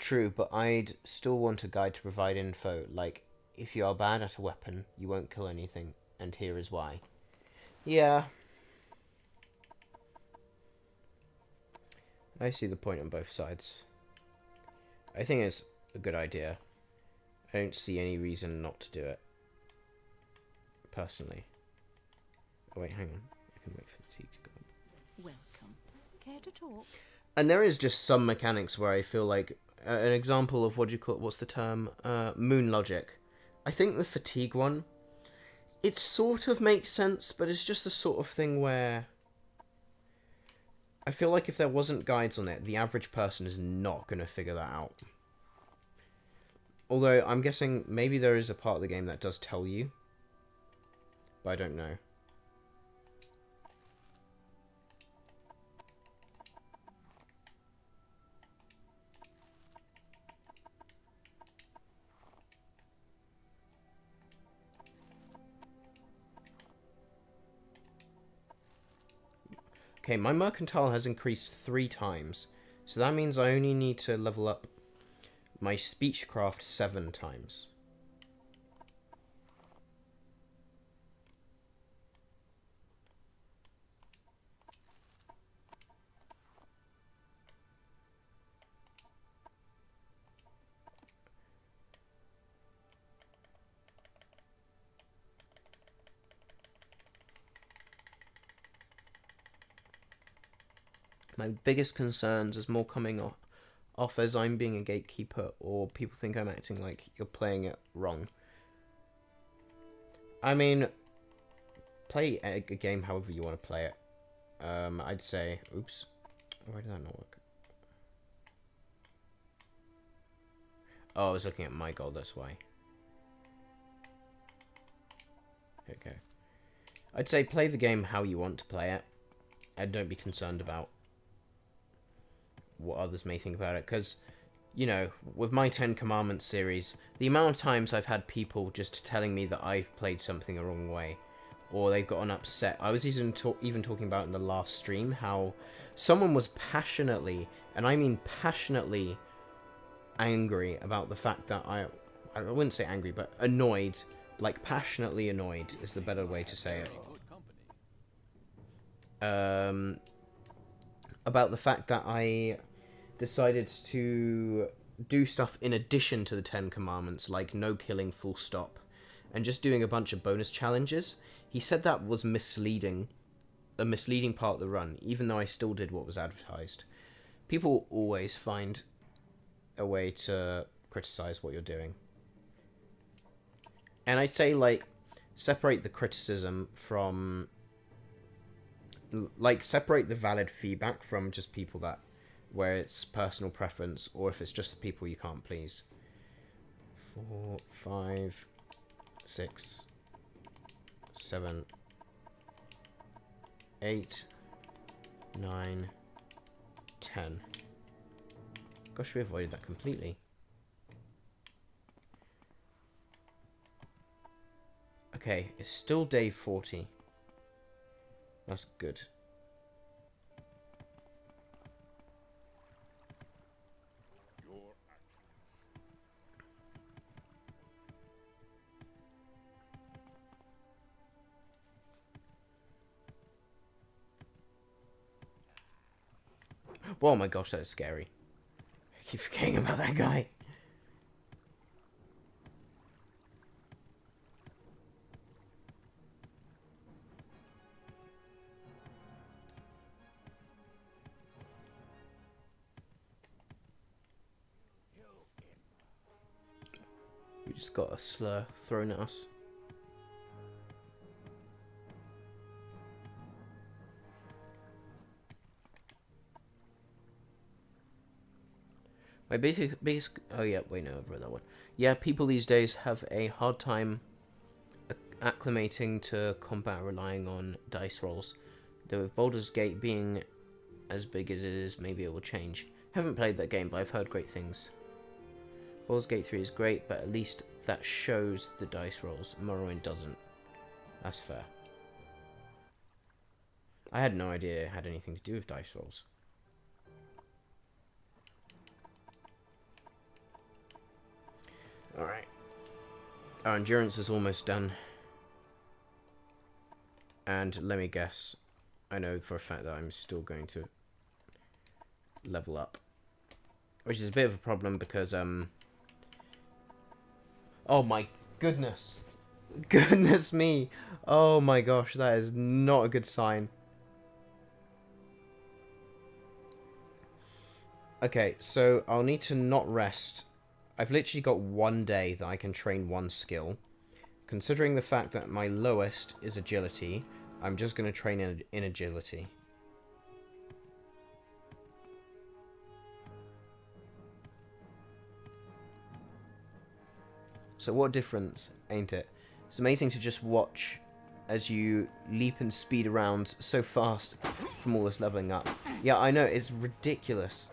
True, but I'd still want a guide to provide info, like, if you are bad at a weapon, you won't kill anything, and here is why. Yeah. I see the point on both sides. I think it's a good idea. I don't see any reason not to do it. Personally. Oh wait, hang on. I can wait for the tea to go up. Welcome. Care to talk? And there is just some mechanics where I feel like an example of what do you call it? What's the term? Moon logic. I think the fatigue one, it sort of makes sense, but it's just the sort of thing where I feel like if there wasn't guides on it, the average person is not going to figure that out. Although I'm guessing maybe there is a part of the game that does tell you, but I don't know. Okay, my mercantile has increased 3 times, so that means I only need to level up my speechcraft 7 times. My biggest concerns is more coming off as I'm being a gatekeeper, or people think I'm acting like you're playing it wrong. I mean, play a game however you want to play it. I'd say, oops, why did that not work? Oh, I was looking at my goal, that's why. Okay. I'd say play the game how you want to play it, and don't be concerned about what others may think about it, because, you know, with my 10 Commandments series, the amount of times I've had people just telling me that I've played something the wrong way, or they've gotten upset. I was even talking about in the last stream how someone was passionately, and I mean passionately, angry about the fact that I wouldn't say angry, but annoyed, like passionately annoyed is the better way to say it. About the fact that I decided to do stuff in addition to the 10 Commandments, like no killing full stop, and just doing a bunch of bonus challenges. He said that was misleading, a misleading part of the run, even though I still did what was advertised. People always find a way to criticize what you're doing. And I'd say, like, separate the criticism from... like, separate the valid feedback from just people that... where it's personal preference, or if it's just people you can't please. 4, 5, 6, 7, 8, 9, 10. Gosh, we avoided that completely. Okay, it's still day 40. That's good. Oh my gosh, that's scary. I keep forgetting about that guy. We just got a slur thrown at us. My basic, oh yeah, wait, no, I've read that one. Yeah, people these days have a hard time acclimating to combat relying on dice rolls. Though with Baldur's Gate being as big as it is, maybe it will change. Haven't played that game, but I've heard great things. Baldur's Gate 3 is great, but at least that shows the dice rolls. Morrowind doesn't. That's fair. I had no idea it had anything to do with dice rolls. Alright. Our endurance is almost done. And let me guess. I know for a fact that I'm still going to level up. Which is a bit of a problem because, oh my goodness. Goodness me. Oh my gosh, that is not a good sign. Okay, so I'll need to not rest. I've literally got one day that I can train one skill. Considering the fact that my lowest is agility, I'm just going to train in agility. So what difference, ain't it? It's amazing to just watch as you leap and speed around so fast from all this leveling up. Yeah, I know, it's ridiculous.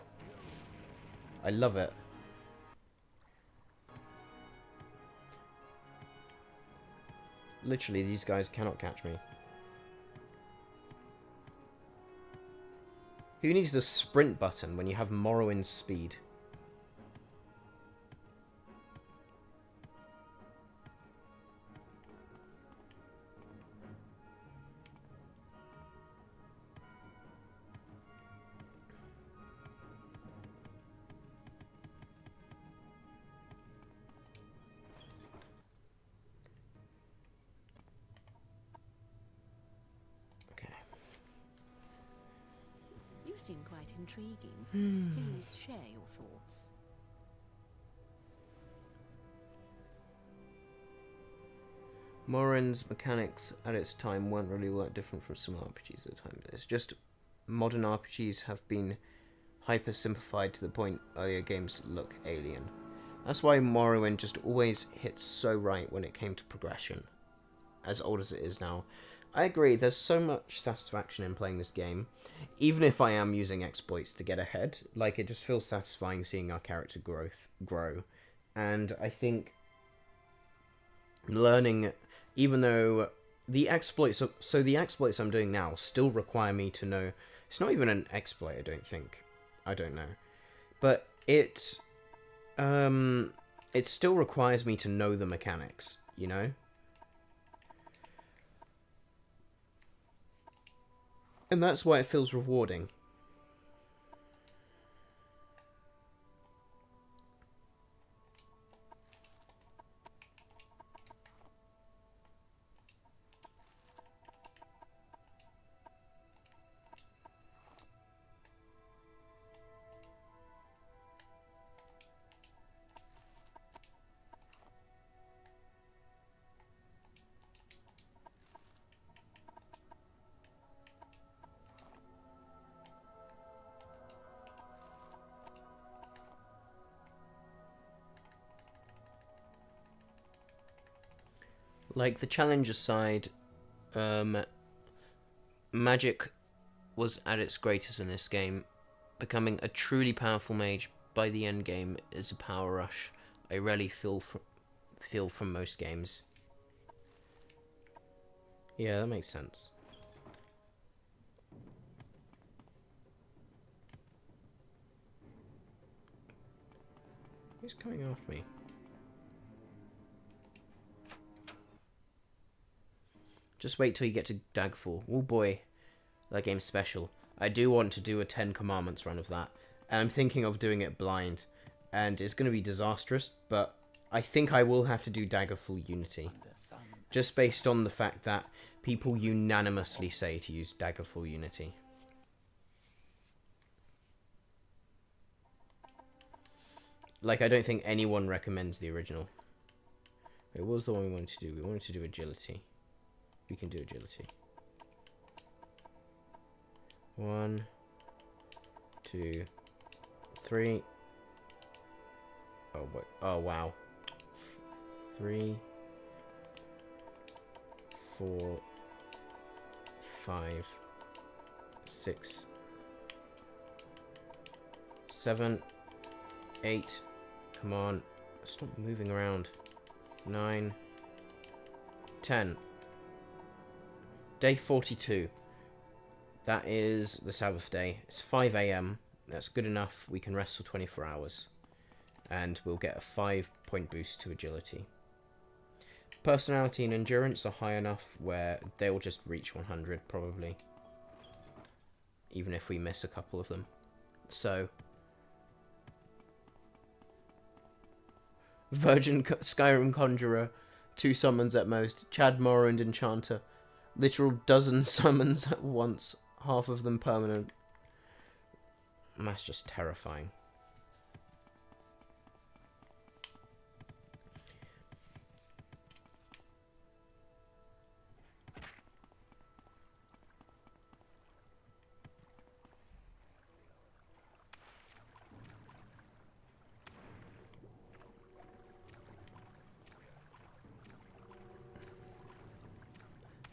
I love it. Literally, these guys cannot catch me. Who needs the sprint button when you have Morrowind's speed? You seem quite intriguing. Please share your thoughts. Morrowind's mechanics at its time weren't really all that different from some RPGs at the time. It's just modern RPGs have been hyper simplified to the point earlier games look alien. That's why Morrowind just always hits so right when it came to progression, as old as it is now. I agree, there's so much satisfaction in playing this game, even if I am using exploits to get ahead. Like, it just feels satisfying seeing our character grow. And I think learning, even though the exploits, so the exploits I'm doing now still require me to know, it's not even an exploit, I don't think. I don't know. But it still requires me to know the mechanics, you know? And that's why it feels rewarding. Like, the challenge aside, magic was at its greatest in this game. Becoming a truly powerful mage by the end game is a power rush I rarely feel from most games. Yeah, that makes sense. Who's coming after me? Just wait till you get to Daggerfall. Oh boy, that game's special. I do want to do a 10 Commandments run of that. And I'm thinking of doing it blind. And it's going to be disastrous, but I think I will have to do Daggerfall Unity. Just based on the fact that people unanimously say to use Daggerfall Unity. Like, I don't think anyone recommends the original. Wait, what was the one we wanted to do? We wanted to do Agility. We can do Agility. 1, 2, 3. Oh, wait. Oh, wow. 3. 4, 5, 6, 7, 8. Come on. Stop moving around. 9, 10. Day 42. That is the Sabbath day. It's 5 a.m. That's good enough. We can rest for 24 hours. And we'll get a 5-point boost to agility. Personality and endurance are high enough where they'll just reach 100 probably. Even if we miss a couple of them. So. Virgin Skyrim Conjurer. 2 summons at most. Chad Morrowind Enchanter. Literal dozen summons at once. Half of them permanent. And that's just terrifying.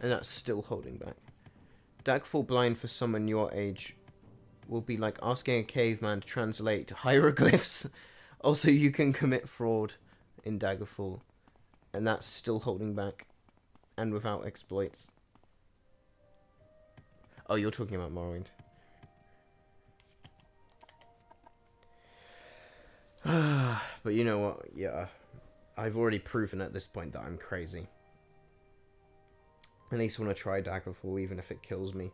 And that's still holding back. Daggerfall blind for someone your age will be like asking a caveman to translate hieroglyphs. Also, you can commit fraud in Daggerfall. And that's still holding back. And without exploits. Oh, you're talking about Morrowind. But you know what? Yeah. I've already proven at this point that I'm crazy. At least want to try Daggerfall, even if it kills me.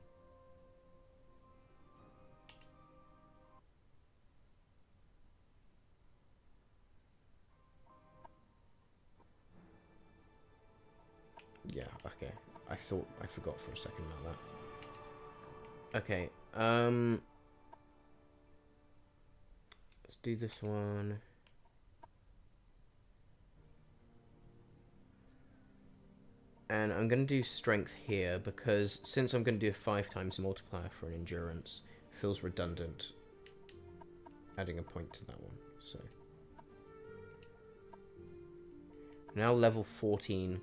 Yeah, okay. I forgot for a second about that. Okay, let's do this one. And I'm going to do strength here because since I'm going to do a 5 times multiplier for an endurance, it feels redundant adding a point to that one. So now level 14,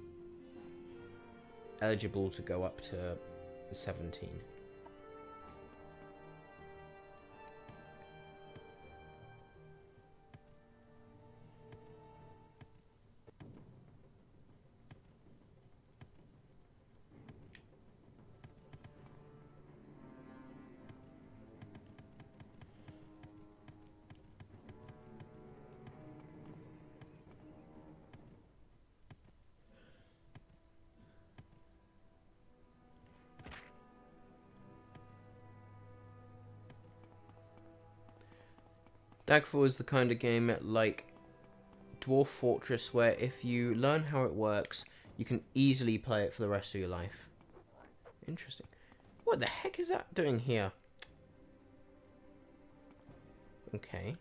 eligible to go up to 17. Daggerfall is the kind of game like Dwarf Fortress where if you learn how it works, you can easily play it for the rest of your life. Interesting. What the heck is that doing here? Okay.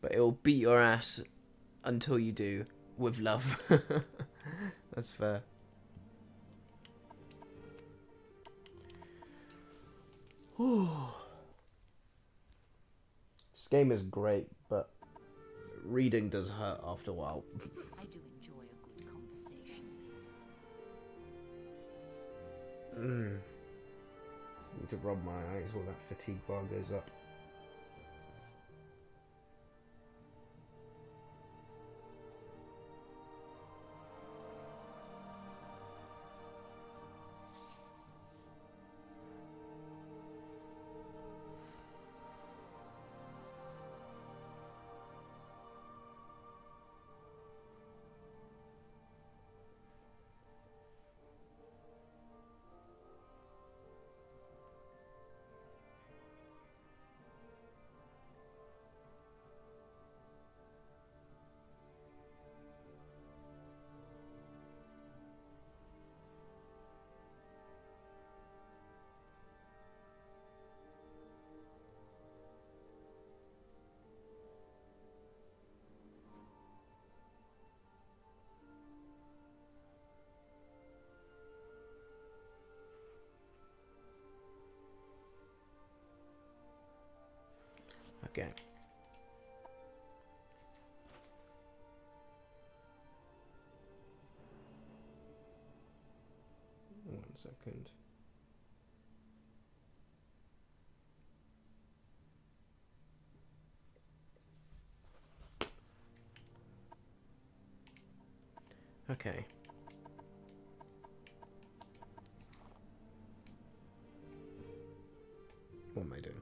But it'll beat your ass until you do, with love. That's fair. This game is great, but reading does hurt after a while. I do enjoy a good conversation. Need to rub my eyes while that fatigue bar goes up. Okay. One second. Okay. What am I doing?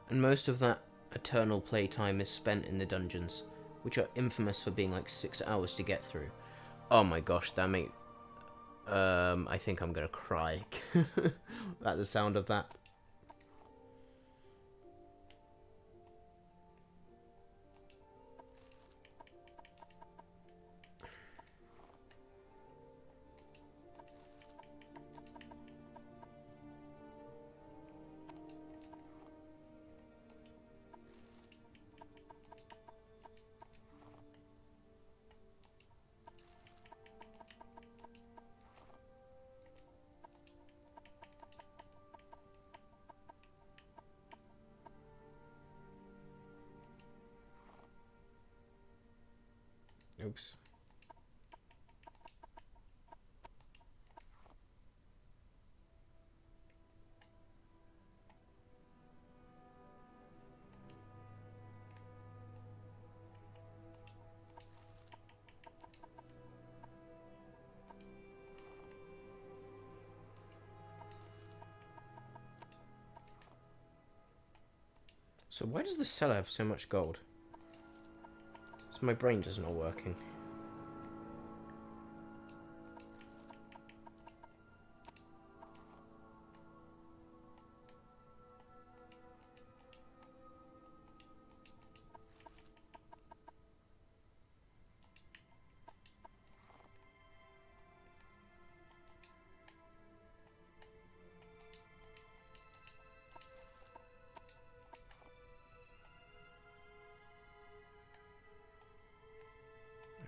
And most of that eternal playtime is spent in the dungeons, which are infamous for being like 6 hours to get through. Oh my gosh, that made... I think I'm gonna cry at the sound of that. Oops. So why does the cellar have so much gold? So my brain just not working.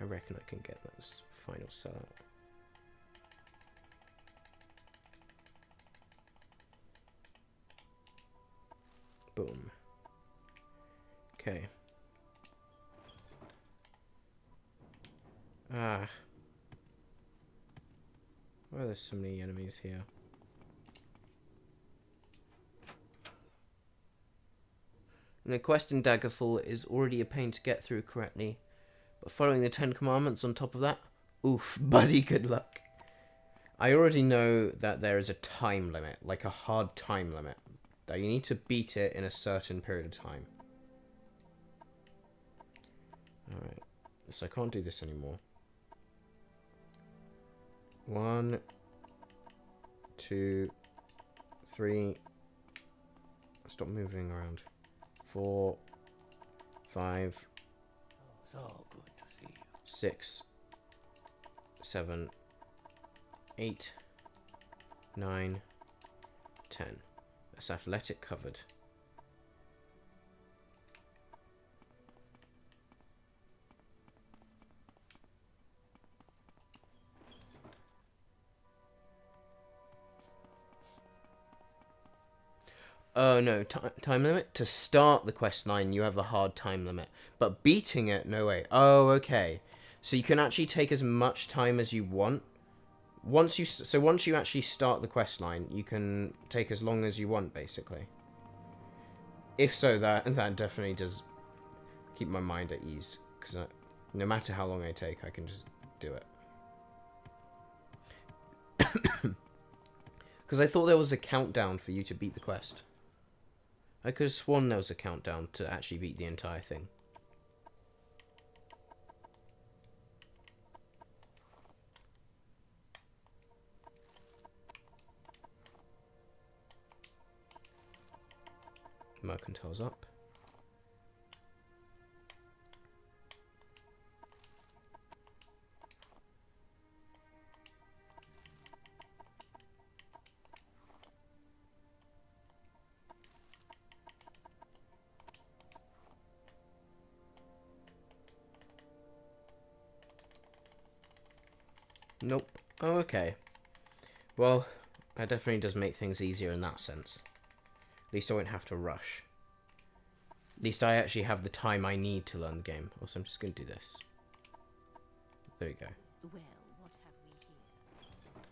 I reckon I can get that final sellout. Boom. Okay. Ah. Why are there so many enemies here? And the quest in Daggerfall is already a pain to get through correctly. But following the 10 Commandments on top of that? Oof, buddy, good luck. I already know that there is a time limit, like a hard time limit. That you need to beat it in a certain period of time. Alright, so I can't do this anymore. 1, 2, 3. Stop moving around. 4, 5. So good to see you. 6, 7, 8, 9, 10. That's athletic covered. Oh no, time limit? To start the quest line, you have a hard time limit. But beating it, no way. Oh, okay. So you can actually take as much time as you want. Once you actually start the quest line, you can take as long as you want, basically. If so, that definitely does keep my mind at ease. Because no matter how long I take, I can just do it. Because I thought there was a countdown for you to beat the quest. I could have sworn there was a countdown to actually beat the entire thing. Mercantile's up. Nope. Oh, okay. Well, that definitely does make things easier in that sense. At least I won't have to rush. At least I actually have the time I need to learn the game. Also, I'm just going to do this. There we go. Well, what have we here? Is there something?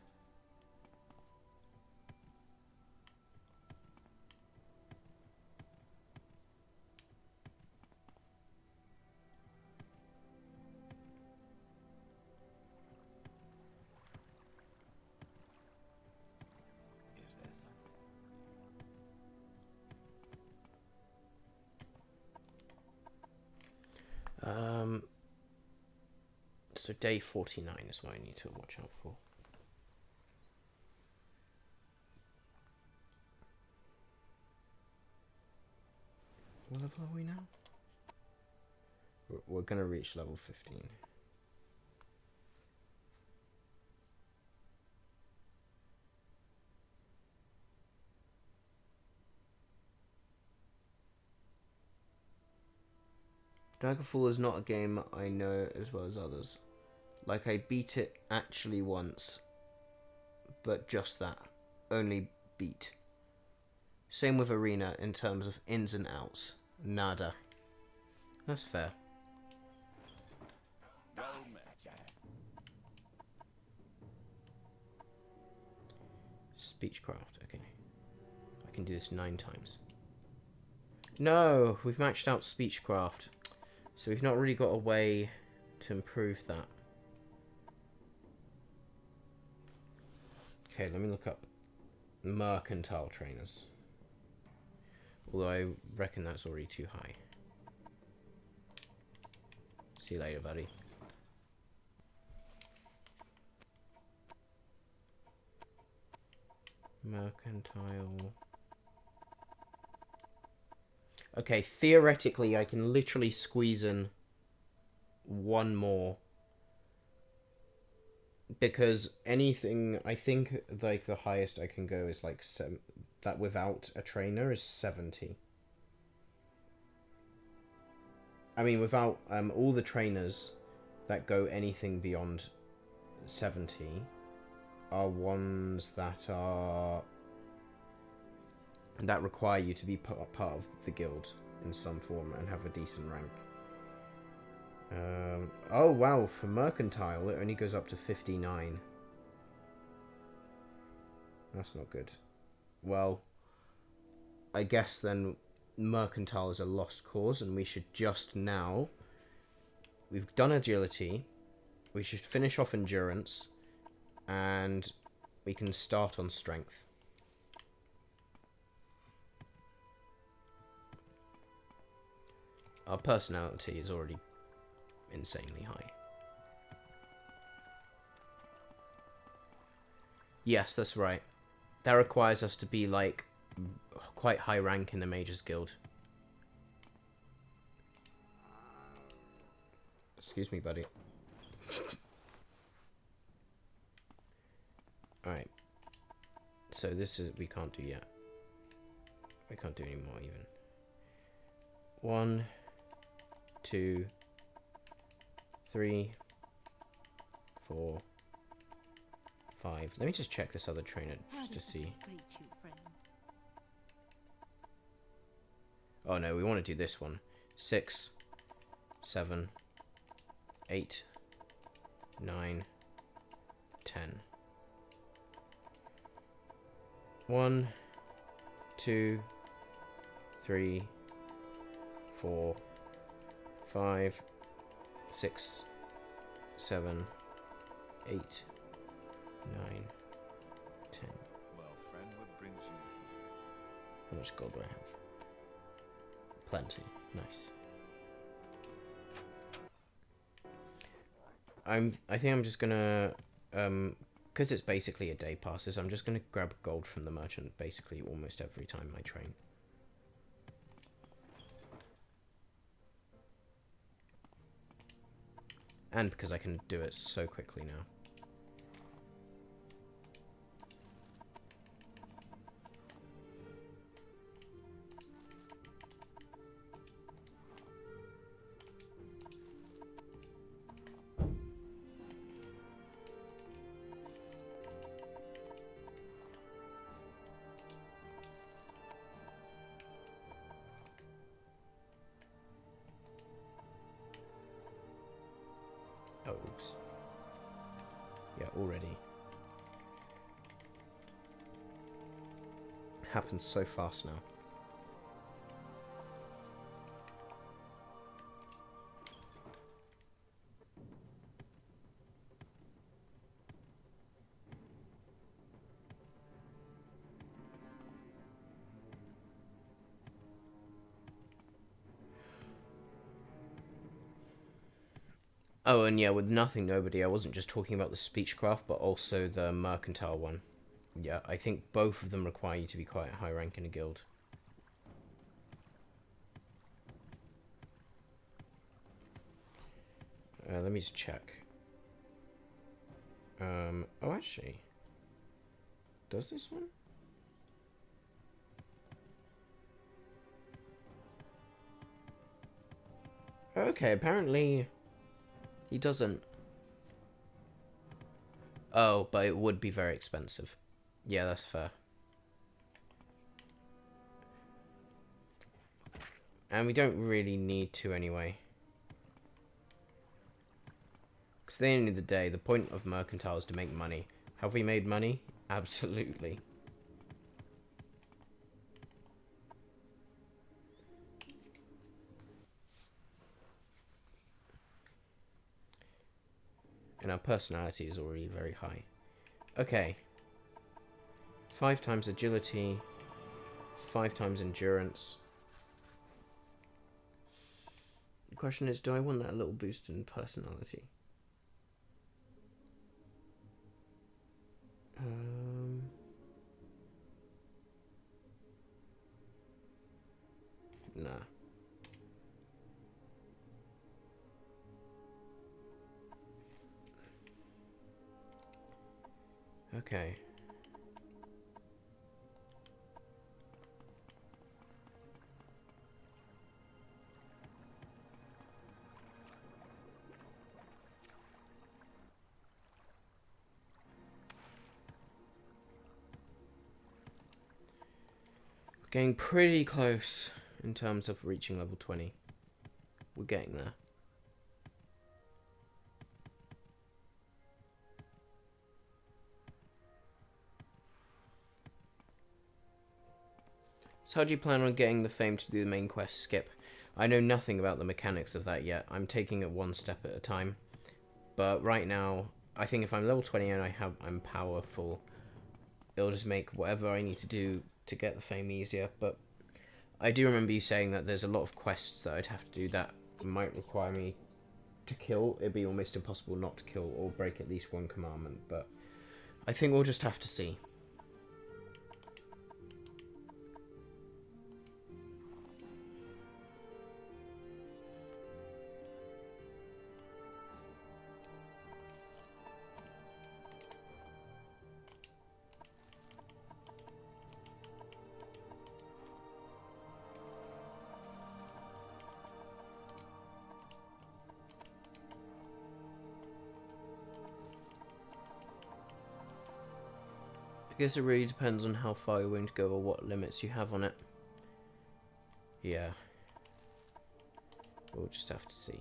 So day 49 is what I need to watch out for. What level are we now? We're gonna reach level 15. Daggerfall is not a game I know as well as others. Like, I beat it actually once, but just that. Only beat. Same with Arena in terms of ins and outs. Nada. That's fair. Well met. Speechcraft, okay. I can do this 9 times. No, we've maxed out Speechcraft. So we've not really got a way to improve that. Okay, let me look up mercantile trainers. Although I reckon that's already too high. See you later, buddy. Mercantile. Okay, theoretically I can literally squeeze in one more. Because anything, I think like the highest I can go is like that without a trainer is 70. I mean, without all the trainers that go anything beyond 70 are ones that require you to be part of the guild in some form and have a decent rank. Oh wow, for mercantile it only goes up to 59. That's not good. Well, I guess then mercantile is a lost cause and we should just now... We've done agility, we should finish off endurance, and we can start on strength. Our personality is already insanely high. Yes, that's right. That requires us to be like quite high rank in the Mages Guild. Excuse me, buddy. Alright. So this is... we can't do yet. We can't do any more even. 1, 2, 3, 4, 5. Let me just check this other trainer just to see. Oh no, we want to do this one. 6, 7, 8, 9, 10. 1, 2, 3, 4, 5, 6, 7, 8, 9, 10. Well, friend, what brings you here? How much gold do I have? Plenty. Nice. I think I'm just gonna because it's basically a day passes, I'm just gonna grab gold from the merchant basically almost every time I train. And because I can do it so quickly now. Yeah, already. Happens so fast now. Oh, and yeah, with Nothing Nobody, I wasn't just talking about the speechcraft, but also the mercantile one. Yeah, I think both of them require you to be quite high rank in a guild. Let me just check. Oh, actually. Does this one? Okay, apparently he doesn't. Oh, but it would be very expensive. Yeah, that's fair. And we don't really need to anyway. Because at the end of the day, the point of mercantile is to make money. Have we made money? Absolutely. And our personality is already very high. Okay. 5 times agility. 5 times endurance. The question is, do I want that little boost in personality? Nah. Okay. Getting pretty close in terms of reaching level 20. We're getting there. So how do you plan on getting the fame to do the main quest skip? I know nothing about the mechanics of that yet. I'm taking it one step at a time. But right now, I think if I'm level 20 and I'm powerful, it'll just make whatever I need to do to get the fame easier. But I do remember you saying that there's a lot of quests that I'd have to do that might require me to kill. It'd be almost impossible not to kill or break at least one commandment. But I think we'll just have to see. I guess it really depends on how far you're willing to go or what limits you have on it. Yeah. We'll just have to see.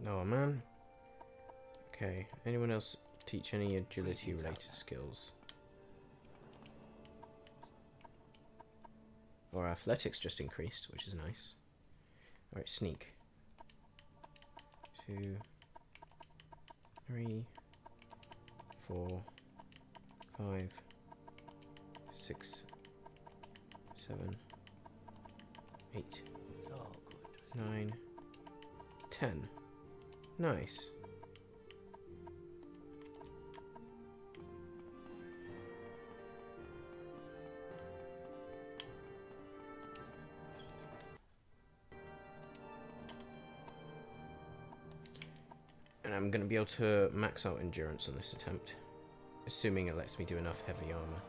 No, man. Okay, anyone else teach any agility related skills? Or athletics just increased, which is nice. Alright, sneak. 2, 3, 4, 5, 6, 7, 8, So good to see 9, 10. Nice. And I'm going to be able to max out endurance on this attempt. Assuming it lets me do enough heavy armor.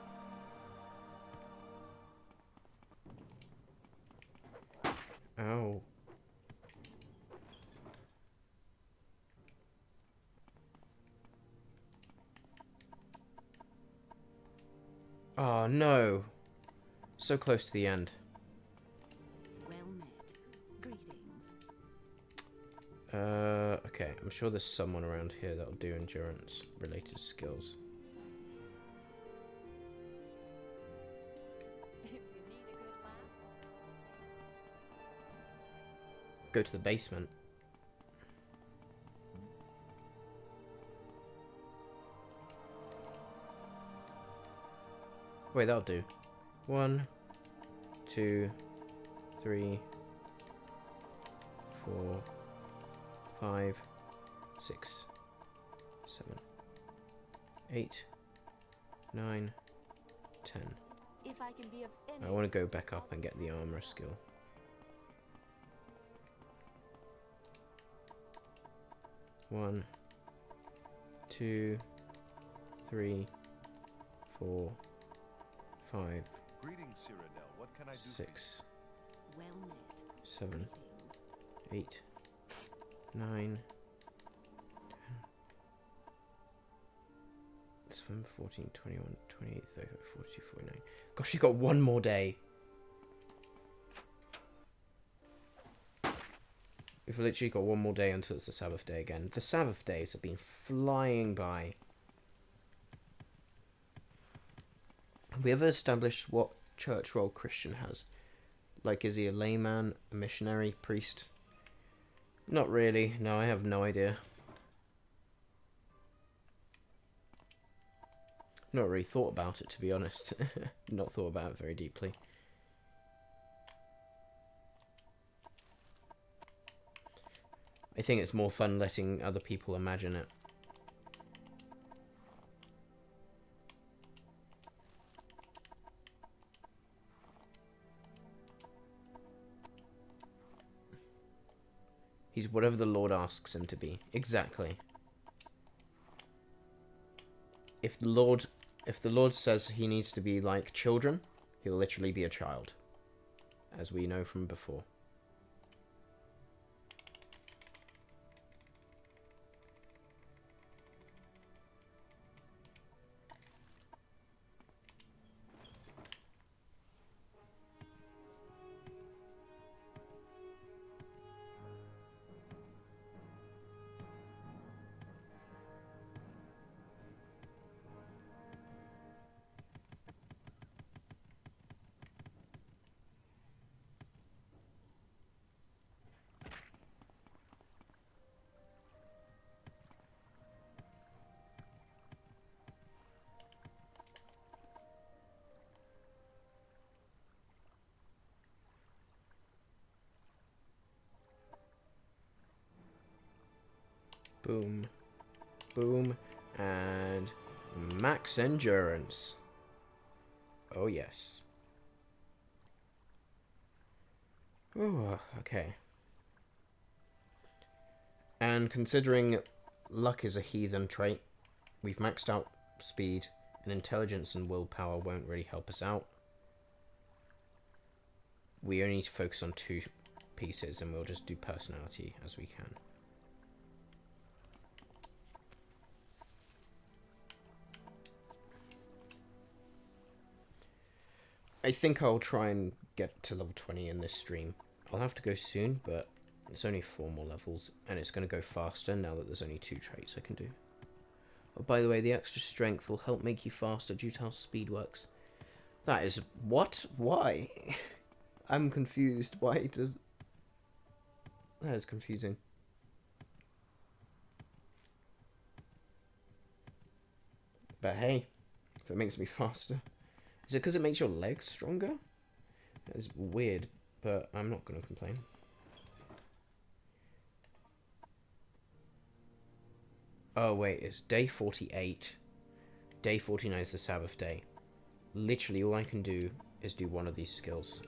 Ow. Oh no. So close to the end. Well met. Greetings. Okay. I'm sure there's someone around here that'll do endurance related skills. If you need a good laugh. Go to the basement. Wait, that'll do. 1, 2, 3, 4, 5, 6, 7, 8, 9, 10. If I can be of any I want to go back up and get the armor skill. One, 2, 3, 4, 5, Greetings, Cyrodiil. What can I do? 6, well met. 7, Greetings. 8, 9, 10, 7, 14, 21, 28, 30, 42, 49. Gosh, you got one more day. We've literally got one more day until it's the Sabbath day again. The Sabbath days have been flying by. Have we ever established what church role Christian has? Like, is he a layman, a missionary, priest? Not really. No, I have no idea. Not really thought about it, to be honest. Not thought about it very deeply. I think it's more fun letting other people imagine it. He's whatever the Lord asks him to be. Exactly. If the Lord says he needs to be like children, he'll literally be a child. As we know from before. Boom. Boom. And max endurance. Oh, yes. Oh, okay. And considering luck is a heathen trait, we've maxed out speed, and intelligence and willpower won't really help us out. We only need to focus on 2 pieces, and we'll just do personality as we can. I think I'll try and get to level 20 in this stream. I'll have to go soon, but it's only 4 more levels, and it's going to go faster now that there's only 2 traits I can do. Oh, by the way, the extra strength will help make you faster due to how speed works. That is... what? Why? I'm confused. Why does... That is confusing. But hey, if it makes me faster... Is it because it makes your legs stronger? That is weird, but I'm not going to complain. Oh wait, it's day 48. Day 49 is the Sabbath day. Literally all I can do is do one of these skills.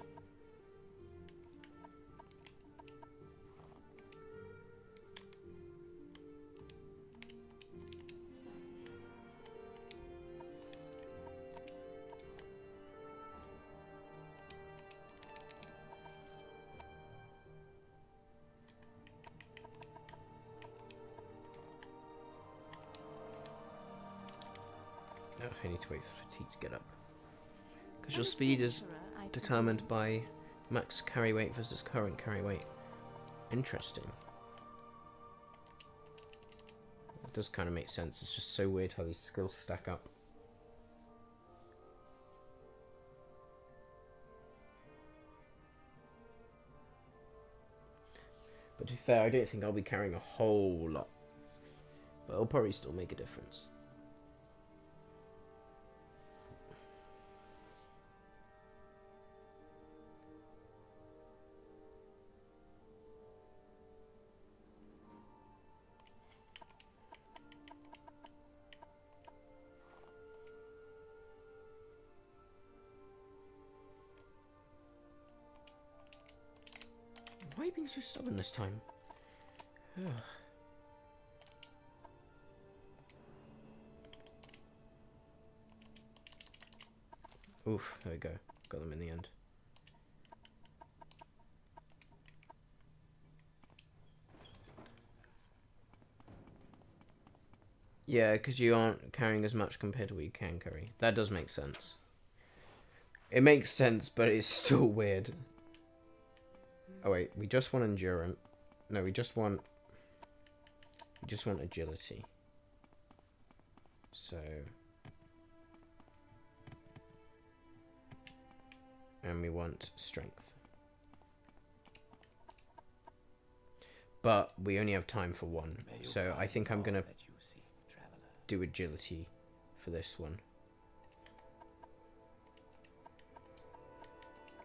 I need to wait for fatigue to get up. Because your speed is determined by max carry weight versus current carry weight. Interesting. It does kind of make sense. It's just so weird how these skills stack up. But to be fair, I don't think I'll be carrying a whole lot. But it'll probably still make a difference. Why are you being so stubborn this time? Ugh. Oof, there we go. Got them in the end. Yeah, because you aren't carrying as much compared to what you can carry. That does make sense. It makes sense, but it's still weird. Oh wait, we just want endurance. No, we just want agility. So, and we want strength. But we only have time for one, so I think I'm gonna do agility for this one.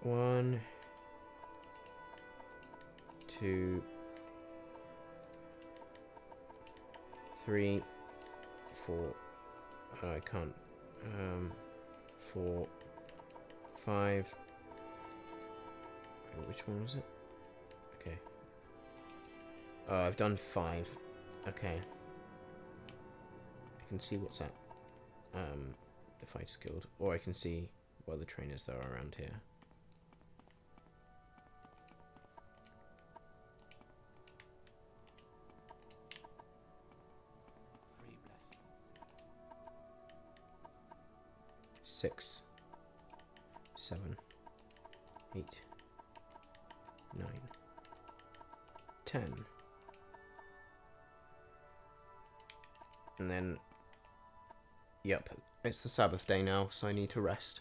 1, 2, 3, 4. Oh, I can't. 4, 5. Oh, which one was it? Okay. Oh, I've done 5. Okay. I can see what's at the Fighter's Guild, or I can see what other trainers there are around here. Six, 7, 8, 9, 10. And then, yep, it's the Sabbath day now, so I need to rest.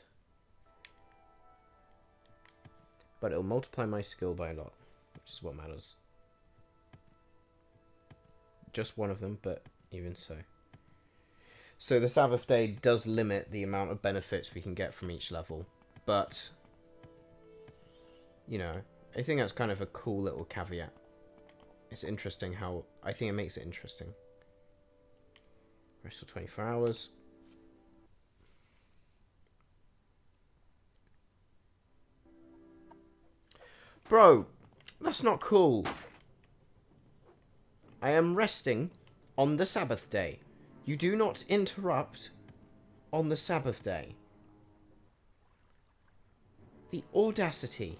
But it'll multiply my skill by a lot, which is what matters. Just one of them, but even so. So the Sabbath day does limit the amount of benefits we can get from each level, but, you know, I think that's kind of a cool little caveat. It's interesting how, I think it makes it interesting. Rest for 24 hours. Bro, that's not cool. I am resting on the Sabbath day. You do not interrupt on the Sabbath day. The audacity.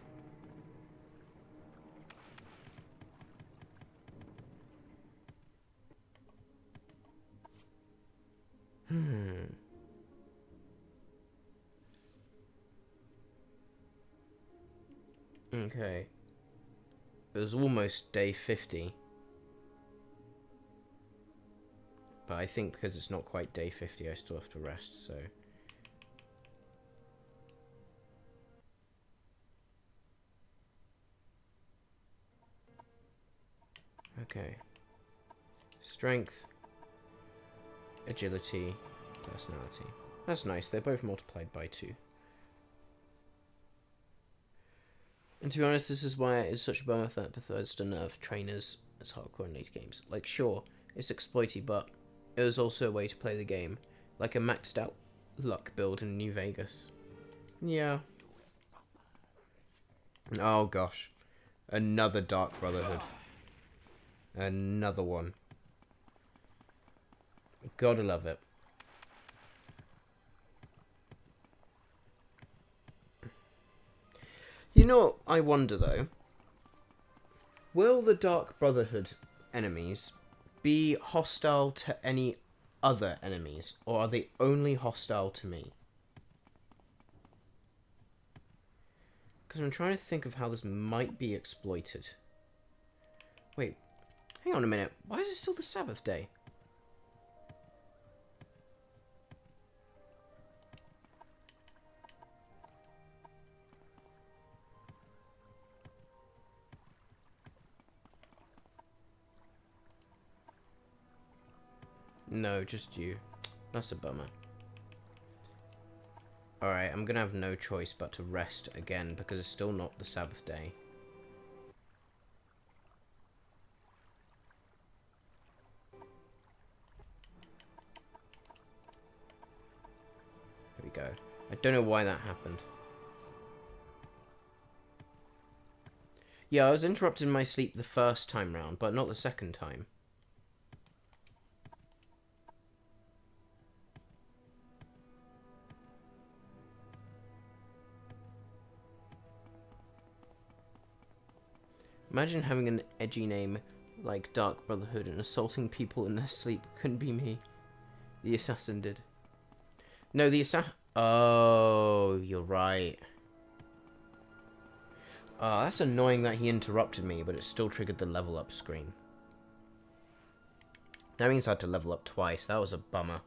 Okay. It was almost day 50. But I think because it's not quite day 50, I still have to rest, so... Okay. Strength. Agility. Personality. That's nice, they're both multiplied by 2. And to be honest, this is why it's such a bummer that Bethesda nerfed trainers as hardcore in later games. Like, sure, it's exploity, but it was also a way to play the game. Like a maxed out luck build in New Vegas. Yeah. Oh gosh. Another Dark Brotherhood. Another one. Gotta love it. You know, I wonder though, will the Dark Brotherhood enemies be hostile to any other enemies, or are they only hostile to me? Because I'm trying to think of how this might be exploited. Wait, hang on a minute. Why is it still the Sabbath day? No, just you. That's a bummer. Alright, I'm gonna have no choice but to rest again because it's still not the Sabbath day. There we go. I don't know why that happened. Yeah, I was interrupted in my sleep the first time round, but not the second time. Imagine having an edgy name like Dark Brotherhood and assaulting people in their sleep. Couldn't be me. The assassin did. No, the assassin... Oh, you're right. That's annoying that he interrupted me, but it still triggered the level up screen. That means I had to level up twice. That was a bummer.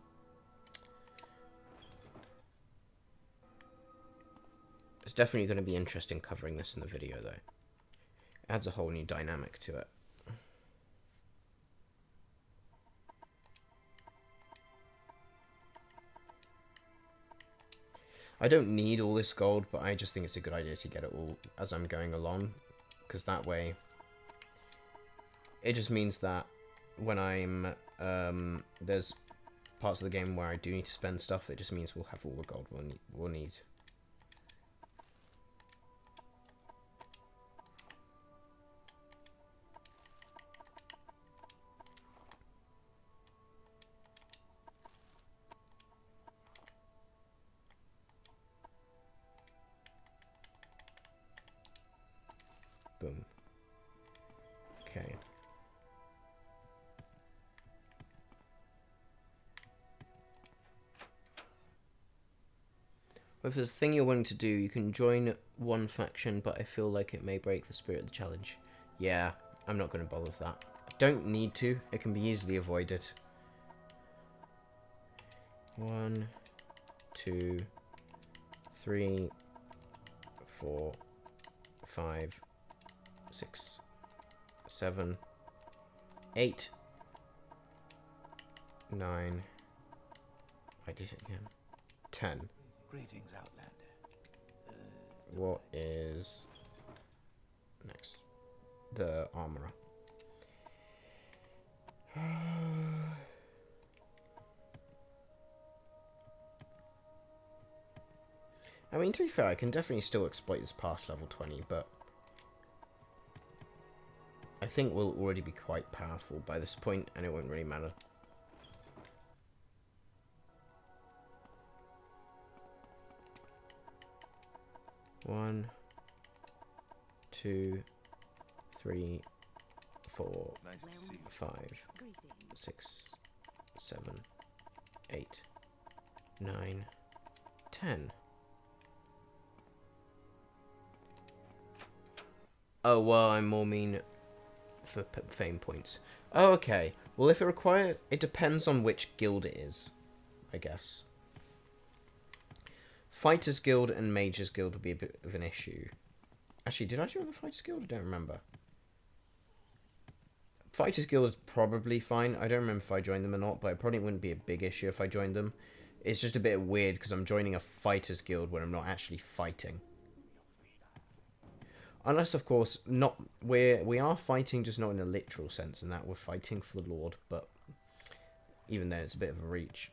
It's definitely going to be interesting covering this in the video, though. It adds a whole new dynamic to it. I don't need all this gold, but I just think it's a good idea to get it all as I'm going along, because that way it just means that when I'm there's parts of the game where I do need to spend stuff, it just means we'll have all the gold we'll need. Boom. Okay. Well, if there's a thing you're willing to do, you can join one faction, but I feel like it may break the spirit of the challenge. Yeah, I'm not going to bother with that. I don't need to. It can be easily avoided. 1, 2, 3, 4, 5, 6, 7, 8, 9. I did it again. 10. Greetings, Outlander. What is next? The armorer. I mean, to be fair, I can definitely still exploit this past level 20, but I think we'll already be quite powerful by this point, and it won't really matter. One, 2, 3, 4, Nice to see you. 5, Greetings. 6, 7, 8, 9, 10. Oh, well, I'm more mean for fame points. Oh, okay. Well, if it depends on which guild it is, I guess. Fighters Guild and Mages Guild would be a bit of an issue. Actually, did I join the Fighters Guild? I don't remember. Fighters Guild is probably fine. I don't remember if I joined them or not, but it probably wouldn't be a big issue if I joined them. It's just a bit weird because I'm joining a Fighters Guild when I'm not actually fighting. Unless, of course, we are fighting, just not in a literal sense, in that we're fighting for the Lord, but even then it's a bit of a reach.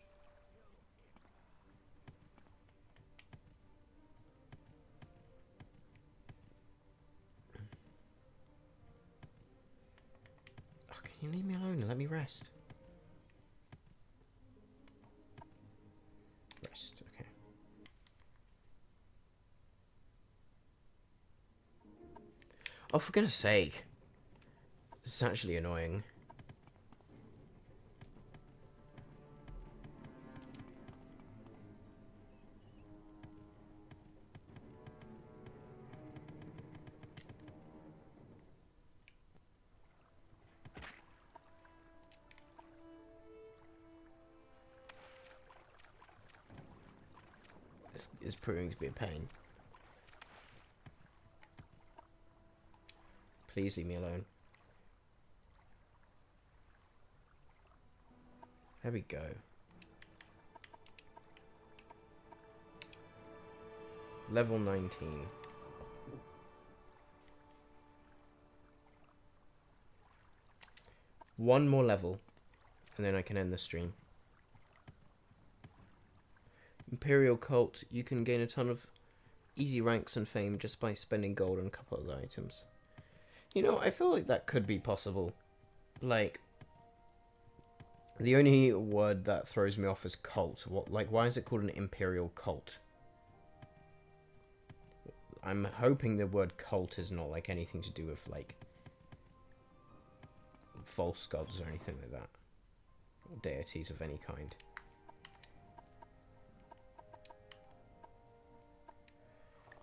Oh, can you leave me alone and let me rest? Rest, okay. Oh, for goodness sake. This is actually annoying. is proving to be a pain. Please leave me alone. There we go. Level 19. One more level, and then I can end the stream. Imperial Cult, you can gain a ton of easy ranks and fame just by spending gold on a couple of items. You know, I feel like that could be possible. Like, the only word that throws me off is cult. Why is it called an Imperial Cult? I'm hoping the word cult is not, like, anything to do with, like, false gods or anything like that. Or deities of any kind.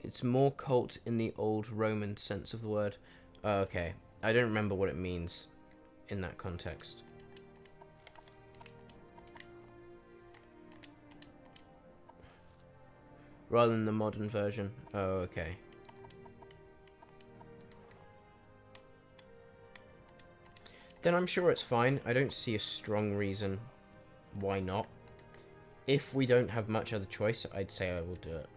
It's more cult in the old Roman sense of the word. Oh, okay. I don't remember what it means in that context. Rather than the modern version. Oh, okay. Then I'm sure it's fine. I don't see a strong reason why not. If we don't have much other choice, I'd say I will do it.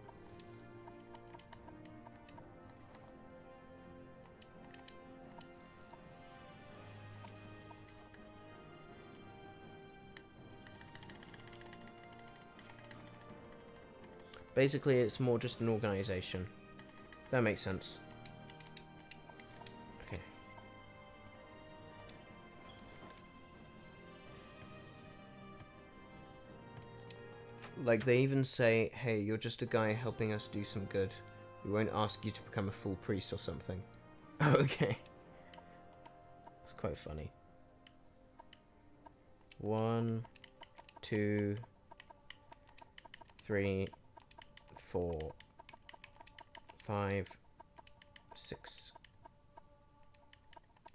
Basically, it's more just an organization. That makes sense. Okay. Like, they even say, hey, you're just a guy helping us do some good. We won't ask you to become a full priest or something. Okay. That's quite funny. 1, 2, 3, 4, 5, 6,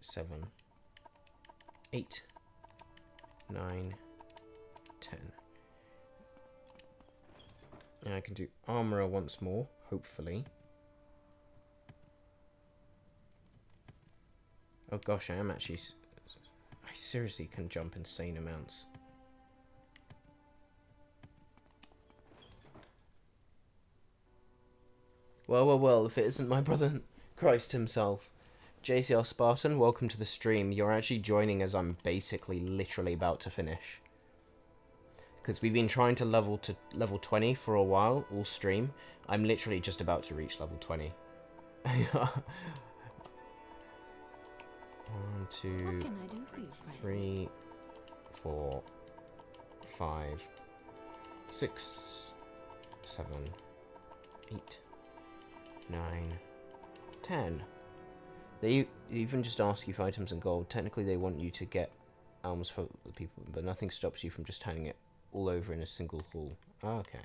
7, 8, 9, 10. And I can do armorer once more, hopefully. Oh gosh, I seriously can jump insane amounts. Well, if it isn't my brother Christ himself. JCR Spartan, welcome to the stream. You're actually joining as I'm basically literally about to finish. Because we've been trying to level 20 for a while, all stream. I'm literally just about to reach level 20. 1, 2, 3, 4, 5, 6, 7, 8, 9, 10. They even just ask you for items and gold. Technically, they want you to get alms for the people, but nothing stops you from just handing it all over in a single haul. Oh, okay.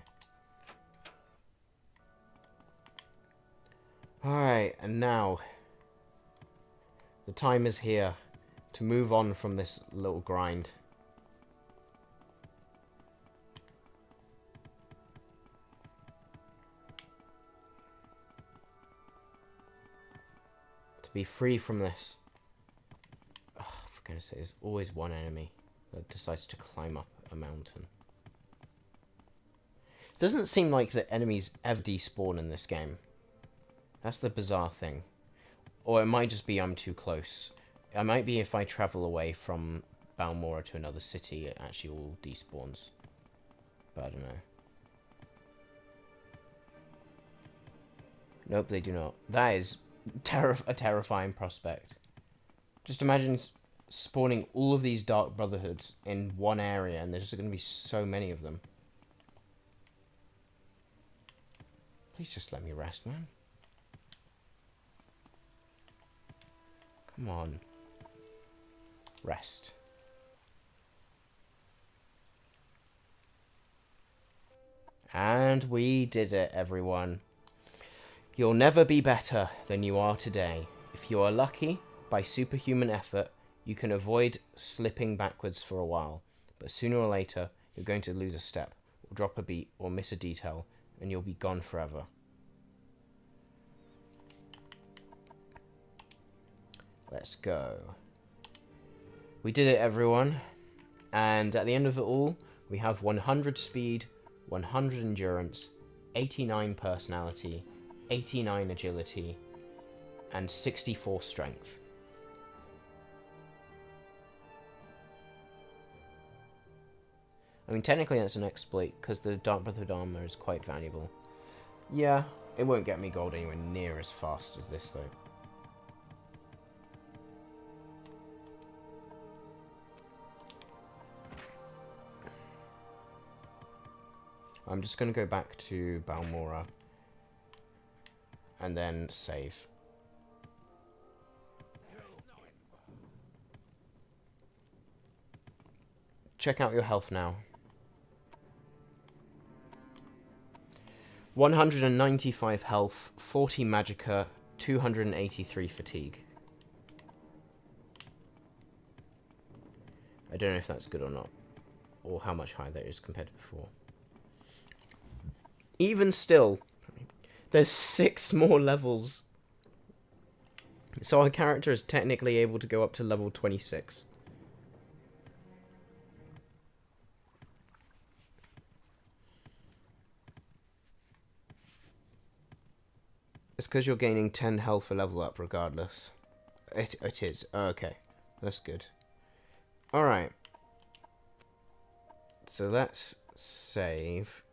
Alright, and now the time is here to move on from this little grind. To be free from this. Oh, for goodness sake, there's always one enemy that decides to climb up a mountain. It doesn't seem like the enemies ever despawn in this game. That's the bizarre thing. Or it might just be I'm too close. It might be if I travel away from Balmora to another city, it actually all despawns. But I don't know. Nope, they do not. That is a terrifying prospect. Just imagine spawning all of these Dark Brotherhoods in one area, and there's going to be so many of them. Please just let me rest, man. Come on. Rest. And we did it, everyone. You'll never be better than you are today. If you are lucky, by superhuman effort, you can avoid slipping backwards for a while. But sooner or later, you're going to lose a step, or drop a beat, or miss a detail, and you'll be gone forever. Let's go. We did it, everyone. And at the end of it all, we have 100 speed, 100 endurance, 89 personality, 89 agility, and 64 strength. I mean, technically that's an exploit, because the Dark Brotherhood armor is quite valuable. Yeah, it won't get me gold anywhere near as fast as this, though. I'm just going to go back to Balmora and then save. Check out your health now. 195 health, 40 magicka, 283 fatigue. I don't know if that's good or not, or how much higher that is compared to before. Even still, there's 6 more levels. So our character is technically able to go up to level 26. It's because you're gaining 10 health for level up regardless. It is. Oh, okay. That's good. Alright. So let's save.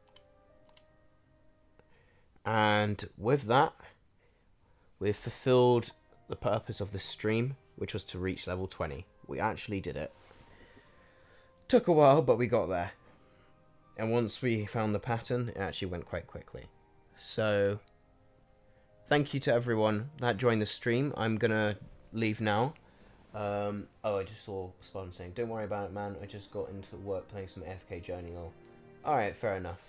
And with that, we've fulfilled the purpose of this stream, which was to reach level 20. We actually did it. Took a while, but we got there. And once we found the pattern, it actually went quite quickly. So, thank you to everyone that joined the stream. I'm gonna leave now. Oh, I just saw Spartan saying, "Don't worry about it, man. I just got into work playing some AFK Journey lol." Alright, fair enough.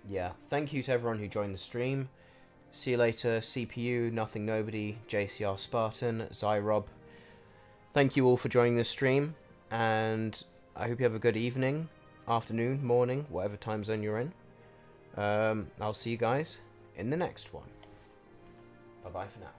Yeah, thank you to everyone who joined the stream. See you later, CPU, Nothing Nobody, JCR Spartan, Zyrob. Thank you all for joining the stream, and I hope you have a good evening, afternoon, morning, whatever time zone you're in. I'll see you guys in the next one. Bye-bye for now.